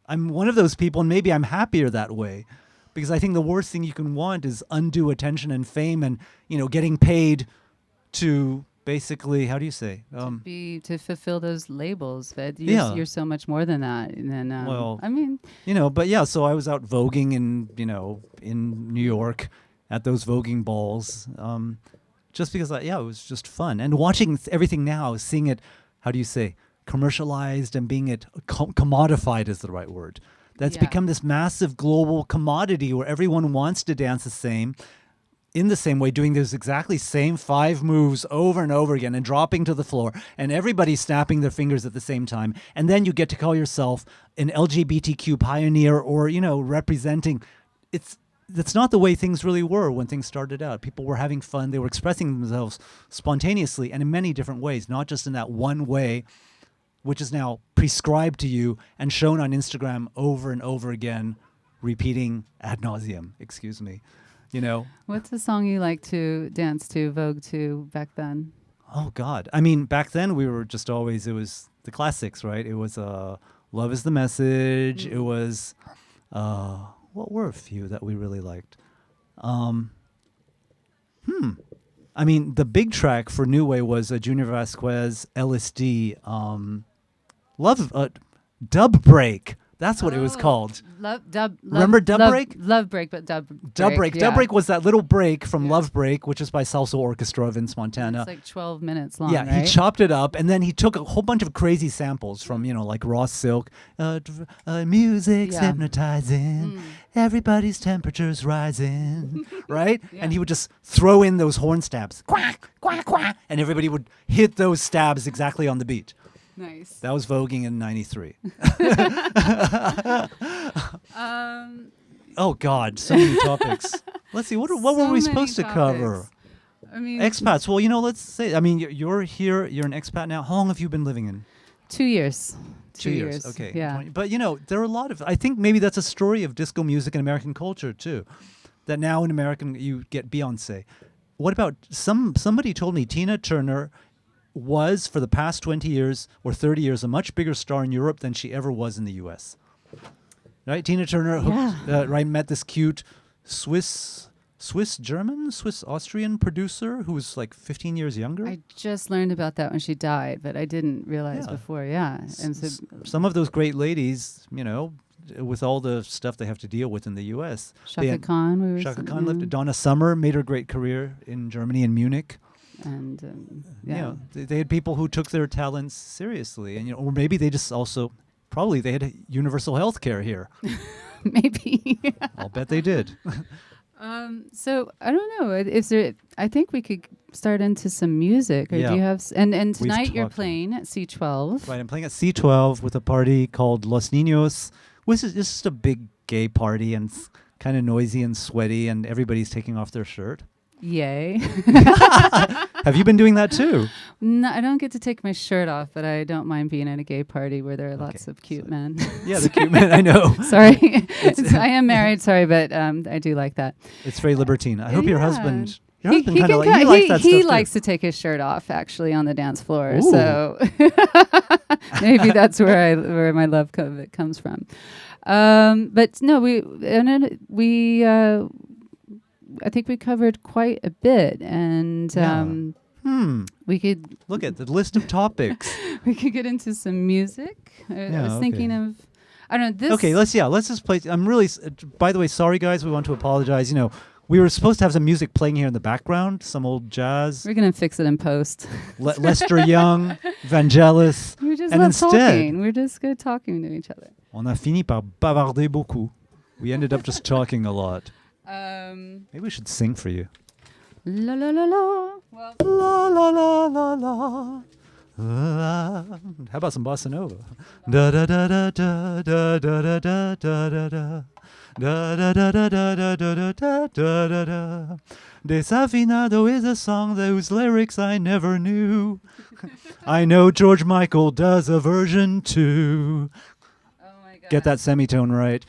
I'm one of those people, and maybe I'm happier that way. Because I think the worst thing you can want is undue attention and fame and, getting paid to basically, how do you say? To fulfill those labels, but you're so much more than that. And then, but yeah. So I was out voguing in New York at those voguing balls, just because it was just fun. And watching everything now, seeing it, how do you say, commercialized and being it commodified is the right word. That's become this massive global commodity where everyone wants to dance the same. in the same way, doing those exactly same 5 moves over and over again and dropping to the floor, and everybody snapping their fingers at the same time. And then you get to call yourself an LGBTQ pioneer or, representing. That's not the way things really were when things started out. People were having fun. They were expressing themselves spontaneously and in many different ways, not just in that one way, which is now prescribed to you and shown on Instagram over and over again, repeating ad nauseum, excuse me. What's the song you like to dance to, Vogue to back then? Oh, God. I mean, back then we were just always, it was the classics, right? It was Love is the Message. It was, what were a few that we really liked? I mean, the big track for New Way was Junior Vasquez, LSD, Dub Break. That's what it was called. Remember Dub Break? Love Break, but Dub Break. Yeah. Dub Break was that little break from Love Break, which is by Salsa Orchestra, Vince Montana. It's like 12 minutes long, Yeah, right? he chopped it up, and then he took a whole bunch of crazy samples from, like Ross Silk. Music's hypnotizing. Everybody's temperature's rising. Right? Yeah. And he would just throw in those horn stabs. Quack, quack, quack. And everybody would hit those stabs exactly on the beat. Nice. That was voguing in 93. Oh, God, so many topics. Let's see, what were So we many supposed to cover? topics. I mean, Expats. Well, let's say, I mean, you're here, you're an expat now. How long have you been living in? 2 years. 2 years. Okay. Yeah. 20. But, there are a lot of, I think maybe that's a story of disco music in American culture, too. That now in American, you get Beyonce. What about, somebody told me Tina Turner was, for the past 20 years or 30 years, a much bigger star in Europe than she ever was in the U.S. Right? Tina Turner met this cute Swiss-Austrian producer who was like 15 years younger. I just learned about that when she died, but I didn't realize before. Yeah. And so, some of those great ladies, with all the stuff they have to deal with in the U.S. Shaka Khan. Shaka Khan lived. Donna Summer made her great career in Germany and Munich. And they had people who took their talents seriously, and or maybe they just also probably they had universal health care here. Maybe. I'll bet they did. So I don't know. Is there? I think we could start into some music. Or do you have? And tonight you're playing at C12. Right, I'm playing at C12 with a party called Los Niños, which is just a big gay party, and it's kind of noisy and sweaty, and everybody's taking off their shirt. Yay. Have you been doing that too? No, I don't get to take my shirt off, but I don't mind being at a gay party where there are lots of cute men. Yeah, the cute men, I know. Sorry. I am married, sorry, but I do like that. It's very libertine. I hope your husband... Your He husband kind of likes that stuff He too. likes to take his shirt off, actually, on the dance floor. Ooh. So maybe that's where my love of it comes from. But no, I think we covered quite a bit, and we could look at the list of topics. We could get into some music. I was thinking of, I don't know, this. Okay, let's just play. I'm really. By the way, sorry guys, we want to apologize. We were supposed to have some music playing here in the background, some old jazz. We're gonna fix it in post. Lester Young, Vangelis, We just and love instead, talking. We're just good talking to each other. on a fini par bavarder beaucoup. We ended up just talking a lot. Maybe we should sing for you. La la la la. Well, La la la la la. How about some bossa nova? Da da da da da da da da da da da. Da da da da da da da da da da da. Desafinado is a song whose lyrics I never knew. I know George Michael does a version too. Get that semitone right.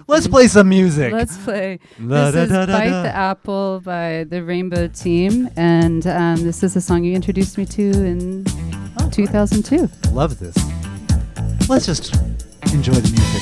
Let's play some music. Let's play. This is Bite the Apple by the Rainbow Team, and this is a song you introduced me to in 2002. Love this. Let's just enjoy the music.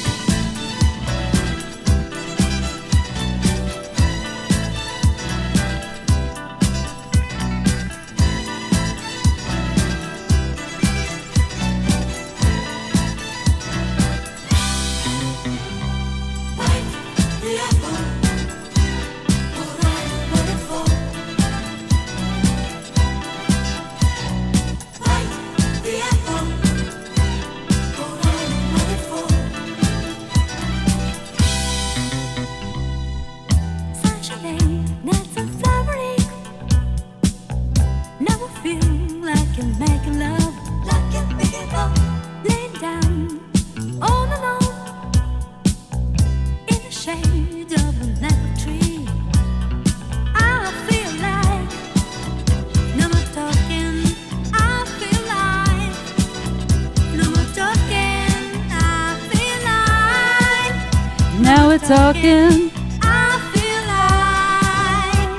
talking. I feel like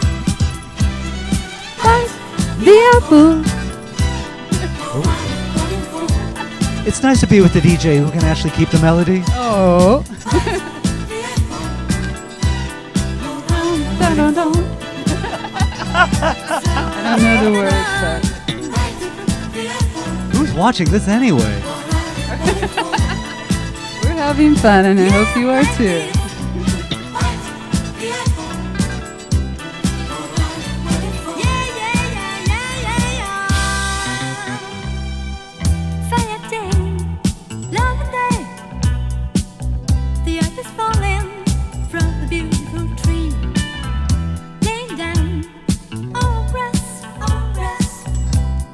The apple. It's nice to be with the DJ who can actually keep the melody. Oh. Dun, dun, dun. I don't know the words, but Who's watching this anyway? we're having fun, and I hope you are too. Fire day, lovely day. The earth is falling from the beautiful tree. Laying down all grass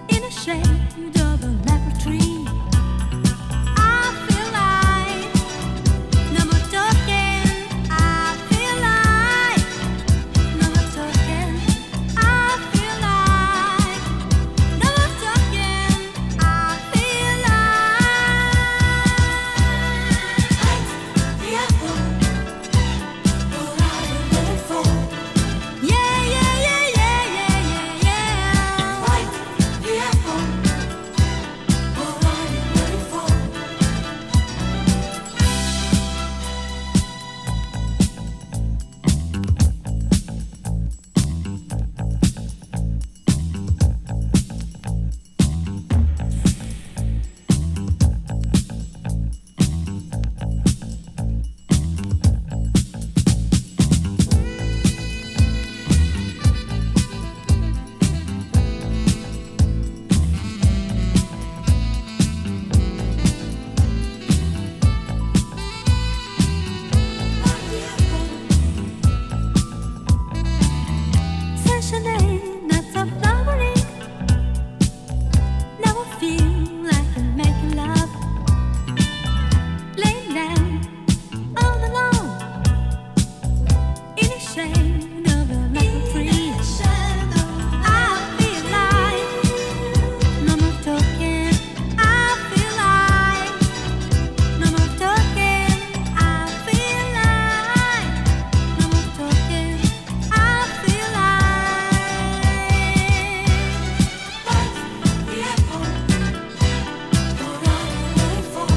in the shade of a apple tree. I feel like no more talking. I feel like no more talking. I feel like no more talking. I feel like the apple. What are you waiting for? Yeah, yeah, yeah, yeah, yeah, yeah, yeah. Like the apple. What are you waiting for? Sunshine, not so flowery. Now I feel like I'm making love. Laying down all alone in the shade of a apple tree. I feel like no more talking. I feel like no more talking. I feel like no more talking. I feel like the apple. What are you waiting for?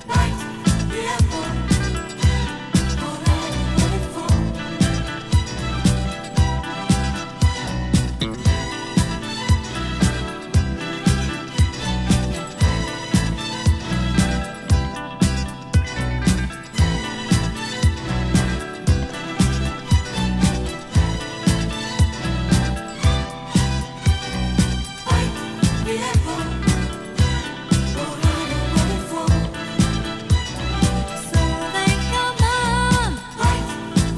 Like the apple. What are you waiting for? The apple. What are you waiting for? So then come on.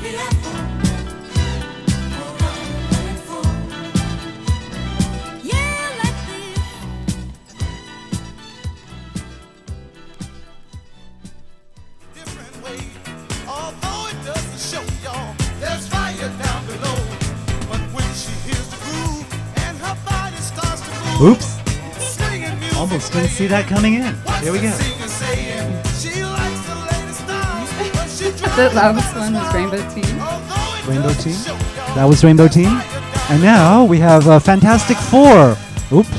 The apple. What are you waiting for? Yeah, like this. Different way, although it doesn't show y'all. There's fire down below, but when she hears the groove and her body starts to move, Oops. swinging music Almost didn't see that coming in. Here we go. singer saying she likes the latest style, but she The loudest one was Rainbow Team. although it Rainbow doesn't Team? show y'all. That was Rainbow Team. And now we have Fantastic Four. Oops.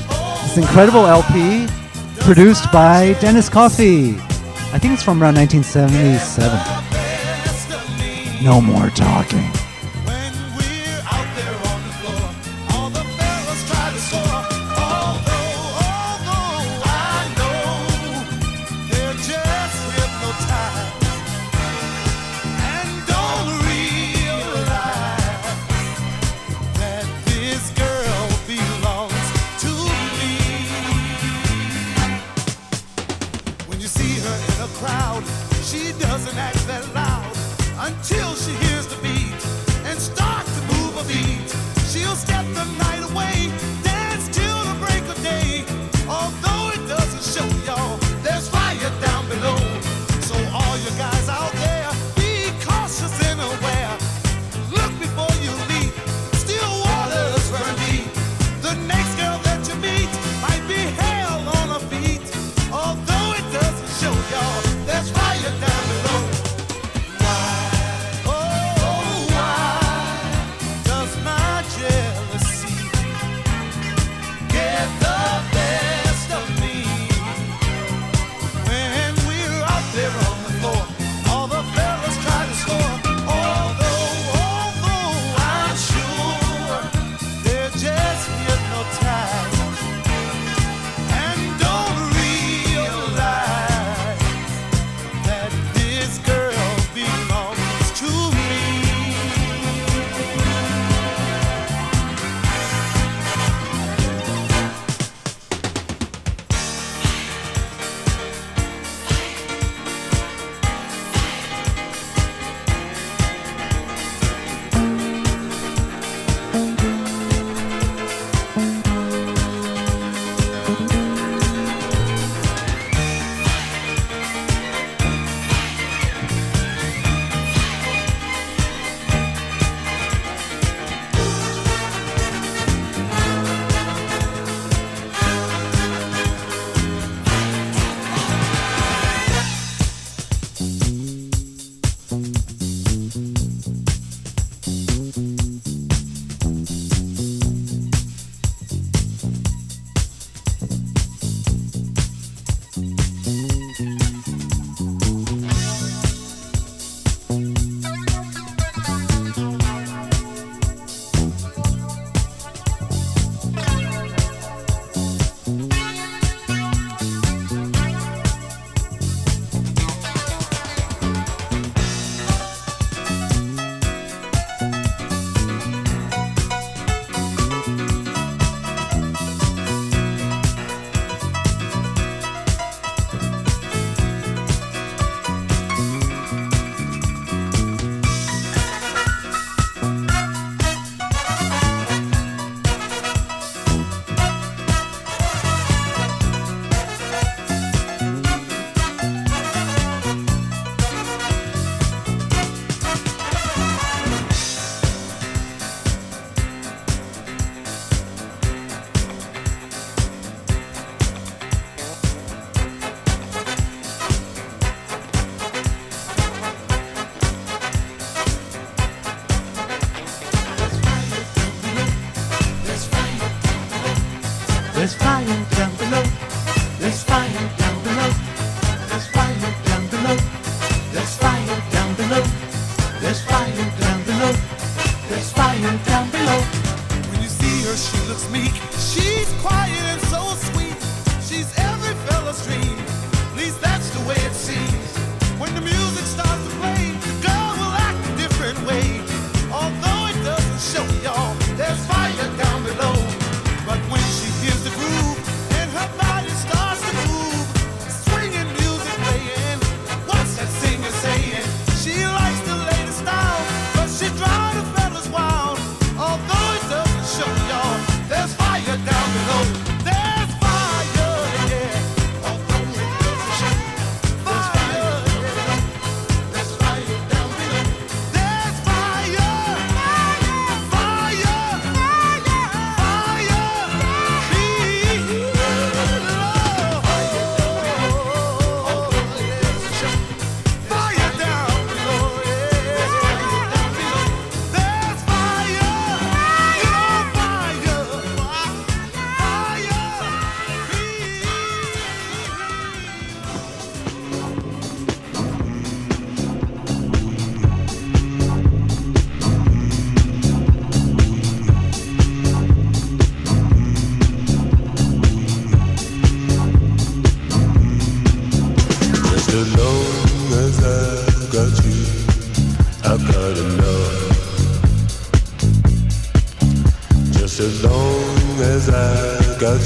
This incredible LP produced by Dennis Coffey. I think it's from around 1977. No more talking. When we're out there on the floor, all the fellas try to score. Although I know they're just hypnotized and don't realize that this girl belongs to me. When you see her in a crowd, she doesn't act that loud until she hears the beat and starts to move a beat. She'll step the night away, dance till the break of day. Although it doesn't show y'all, there's fire down below. So all you guys out there, be cautious and aware. Look before you leap, still waters run deep. The next girl that you meet might be hell on her feet. Although it doesn't show y'all,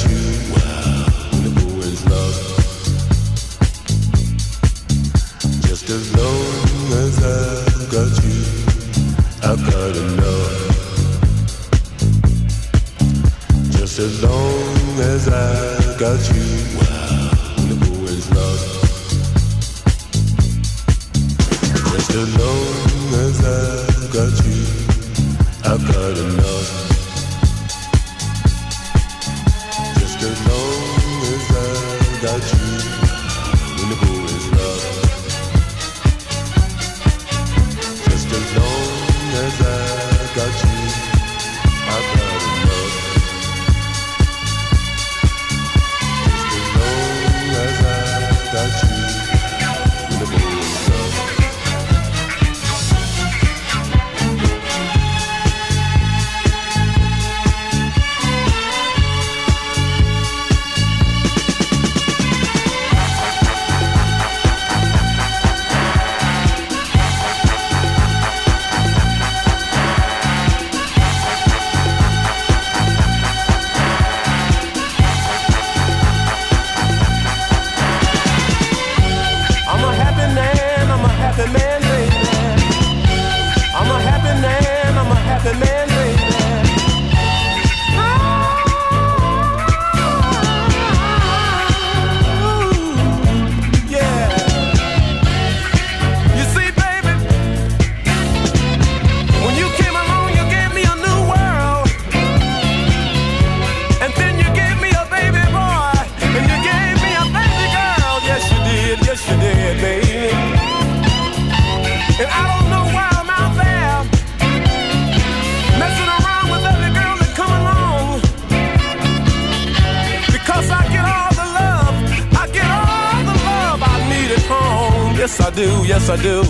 you. When the going rough, just as long as I've got you, I've got enough. Just as long as I've got you, when the going rough, just as long as I've got you, I've got enough. Just as long as I've got you, when the going rough, just as long as I've got you, I've got enough. Just as long as I've got you, when the going rough. I'm a happy man, I'm a happy man, baby. I'm a happy man, I'm a happy man, baby. Ooh, yeah. You see, baby, when you came along, you gave me a new world. And then you gave me a baby boy, and you gave me a baby girl. Yes you did, baby. And I don't know why I'm out there messing around with every girl that come along, because I get all the love, I need at home. Yes I do.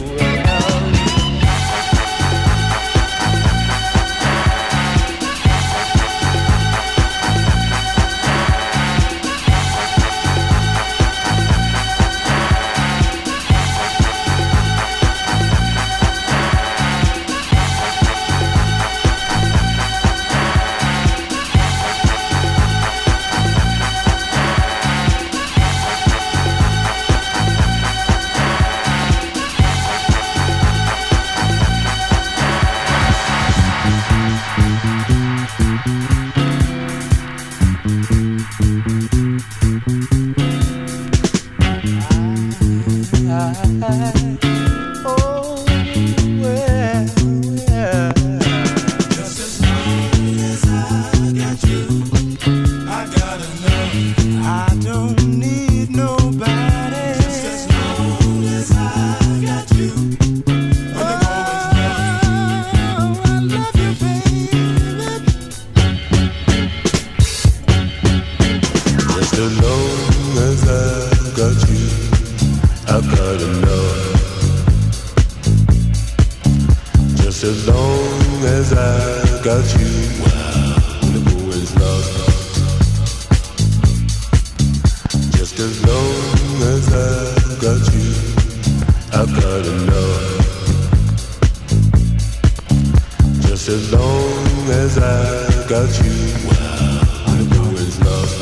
Just as long as I've got you, I've got enough. Just as long as I've got you, when the going's rough. Just as long as I've got you, I've got enough. Just as long as I've got you, when the going's rough.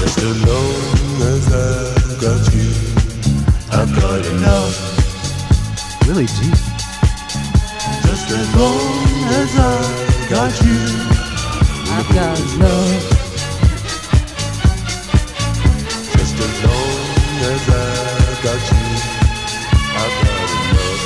Just as long as I've got you, I've got enough. Really deep. Just as long as I've got you, I've got love. just as long as I've got you, I've got enough.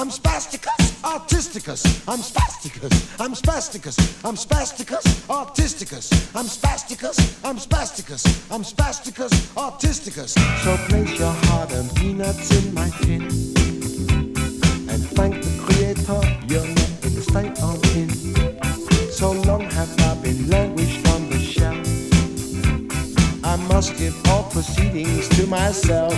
I'm spasticus, artisticus. I'm spasticus, I'm spasticus, I'm spasticus, artisticus. I'm spasticus, I'm spasticus, I'm spasticus, artisticus. So place your hard-earned peanuts in my tin and thank the Creator you're not in the state I'm in. So long have I been languished on the shelf. I must give all proceedings to myself.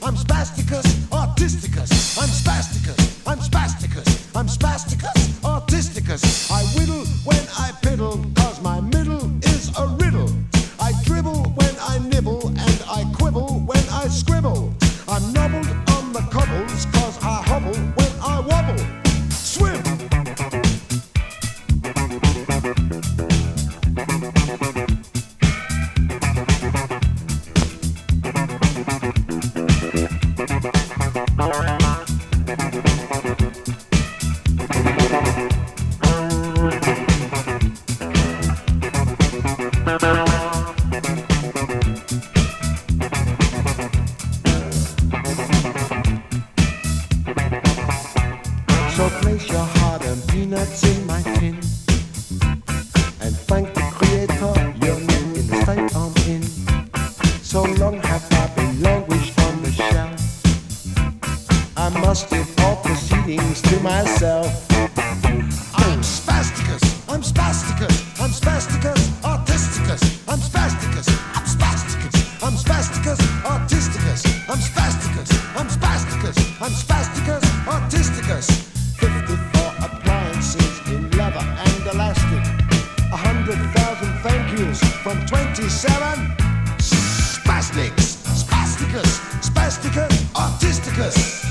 I'm spasticus, artisticus. I'm spasticus, I'm spasticus, I'm spasticus, artisticus. I whittle when I piddle, cause my middle is a riddle. I dribble when I nibble, and I quibble when I scribble. I'm nobbled on the cobbles, cause I hobble when I wobble. Swim! So place your hard-earned peanuts in my tin and thank the Creator you're not in the state I'm in. So long have I been languished on the shelf. I must give all proceedings to myself. I'm spasticus, I'm spasticus, I'm spasticus, artisticus. I'm spasticus, I'm spasticus, I'm spasticus, artisticus. I'm spasticus, I'm spasticus, I'm spasticus, artisticus. 54 appliances in leather and elastic. 100,000 thank yous from 27 spastics. Spasticus, spasticus, artisticus.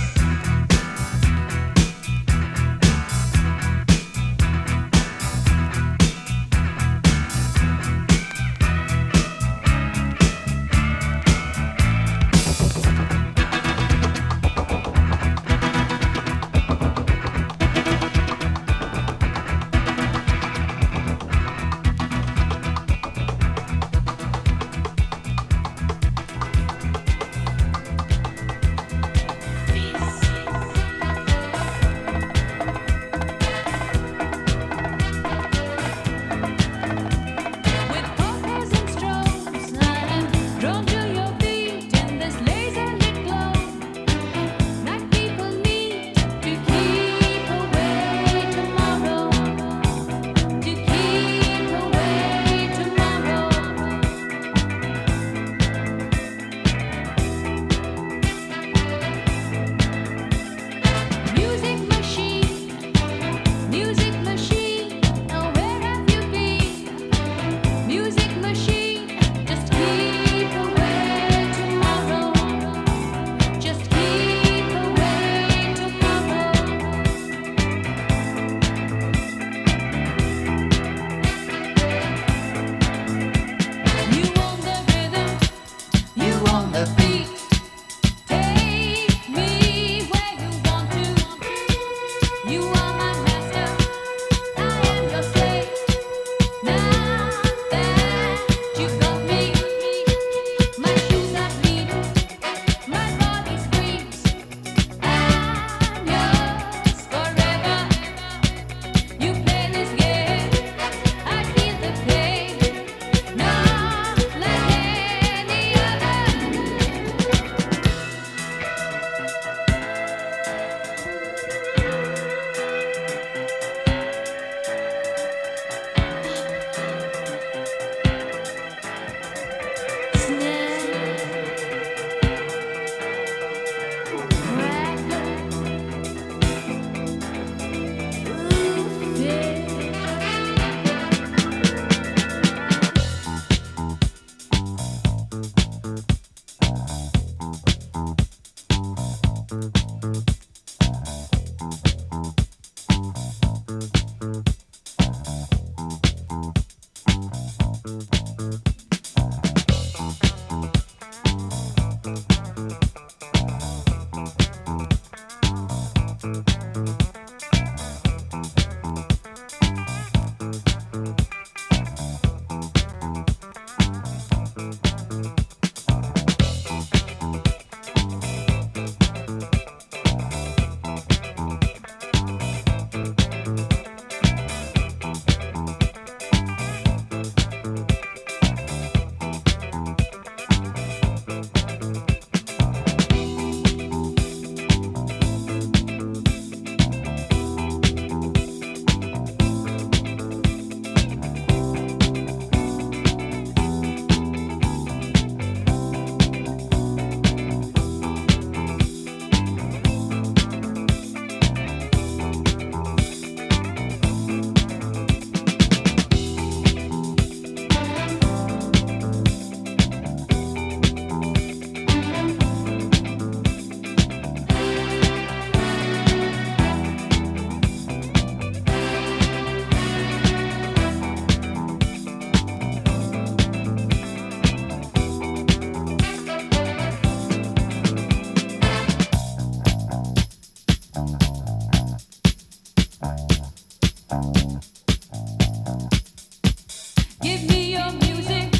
Give me your music,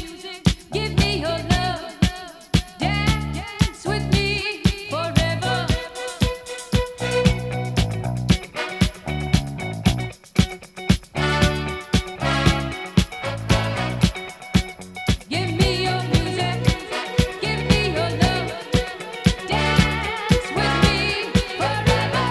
give me your love, dance with me forever. Give me your music, give me your love, dance with me forever.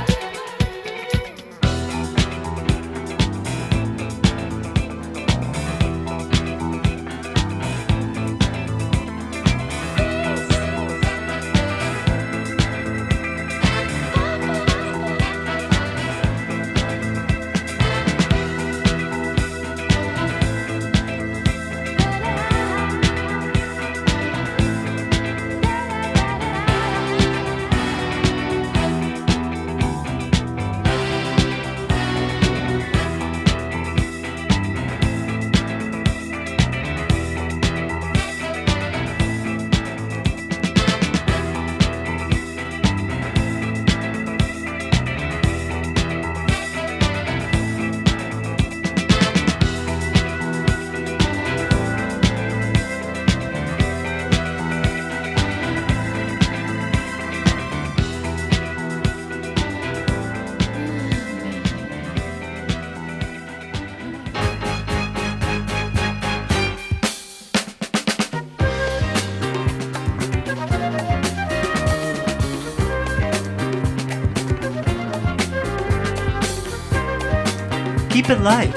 Keep it light.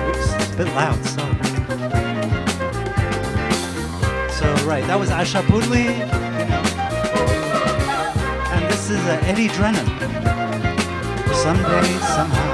Oops, it's a bit loud, sorry. So, right, that was Asha Pudli, and this is Eddie Drennan. Someday, somehow.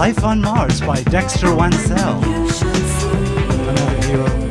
Life on Mars by Dexter Wansel. Another hero.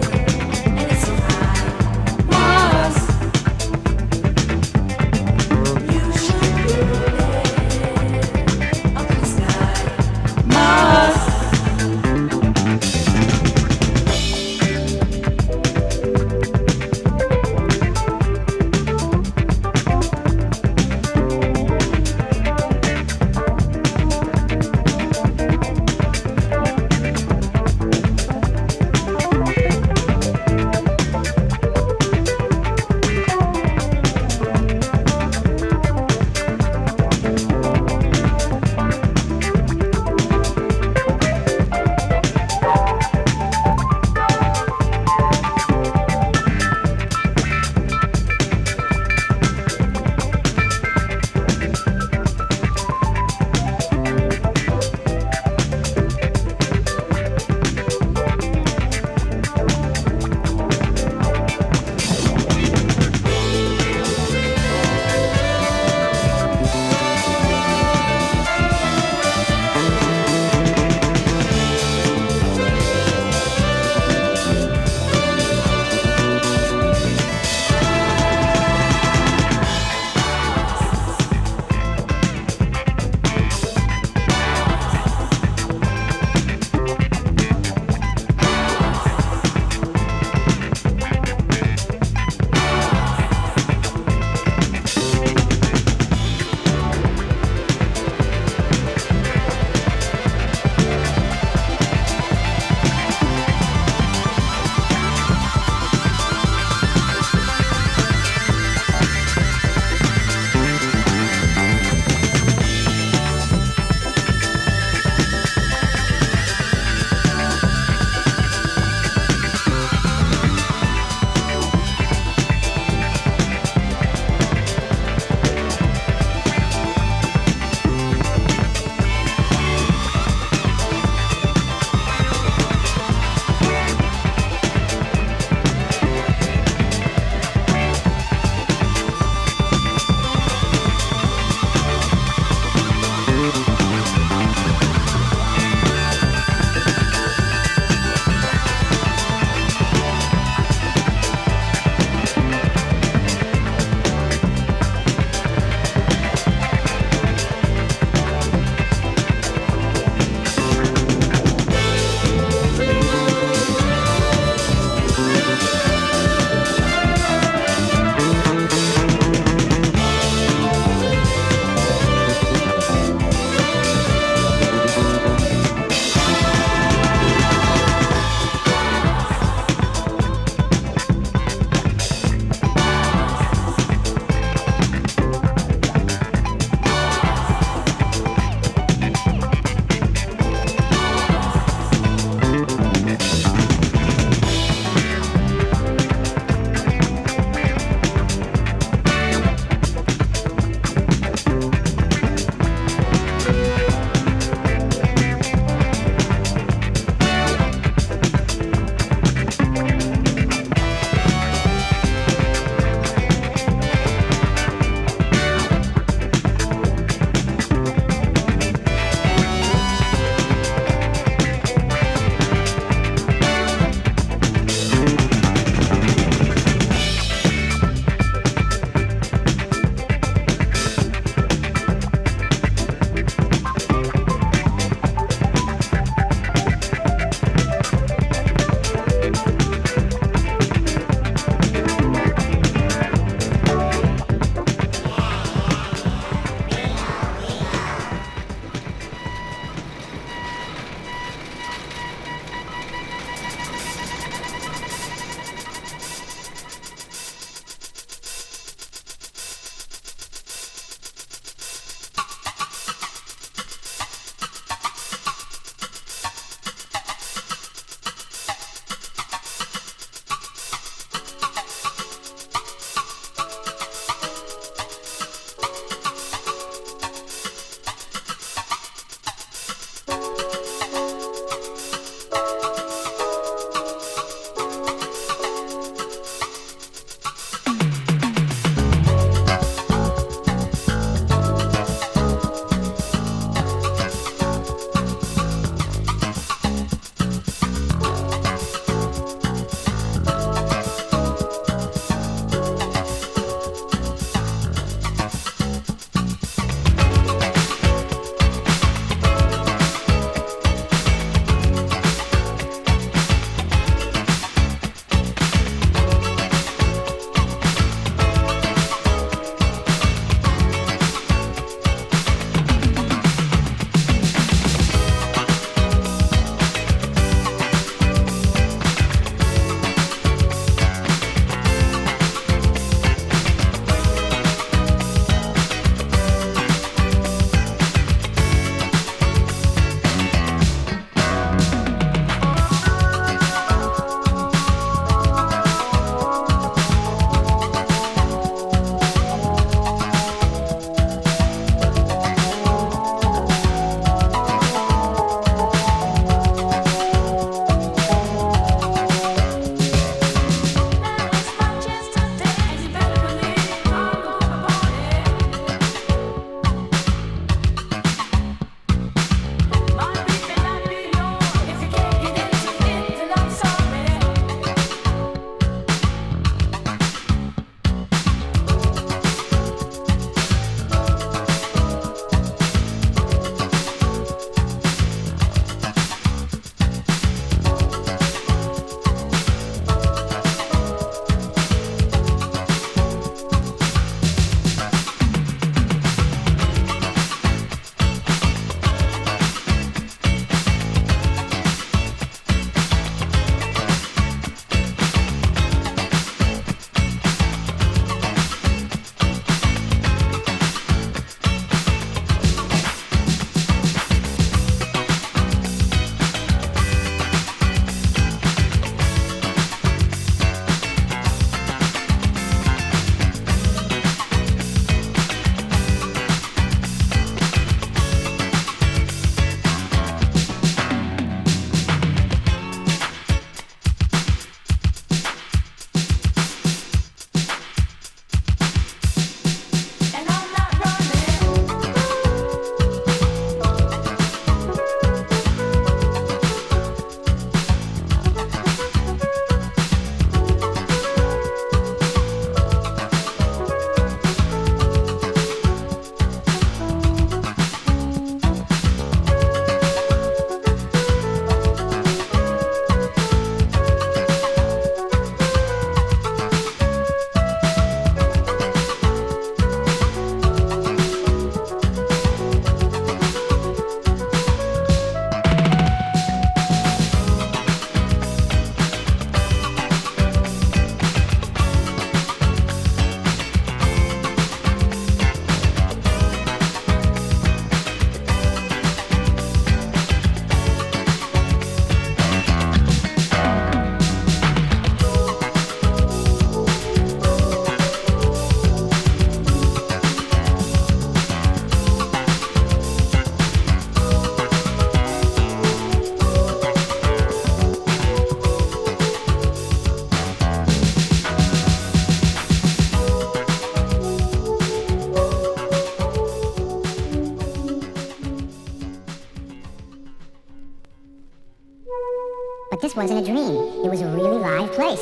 But this wasn't a dream. It was a really live place.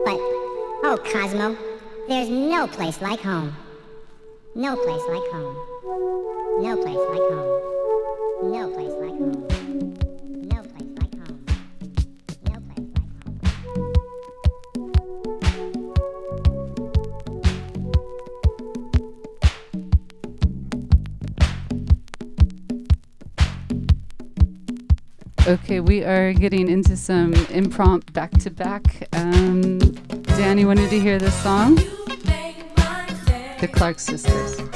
But, oh, Cosmo, there's no place like home. No place like home. No place like home. No place like home. No place like home. No place like home. Okay, we are getting into some impromptu back-to-back. Dan, you wanted to hear this song? The Clark Sisters.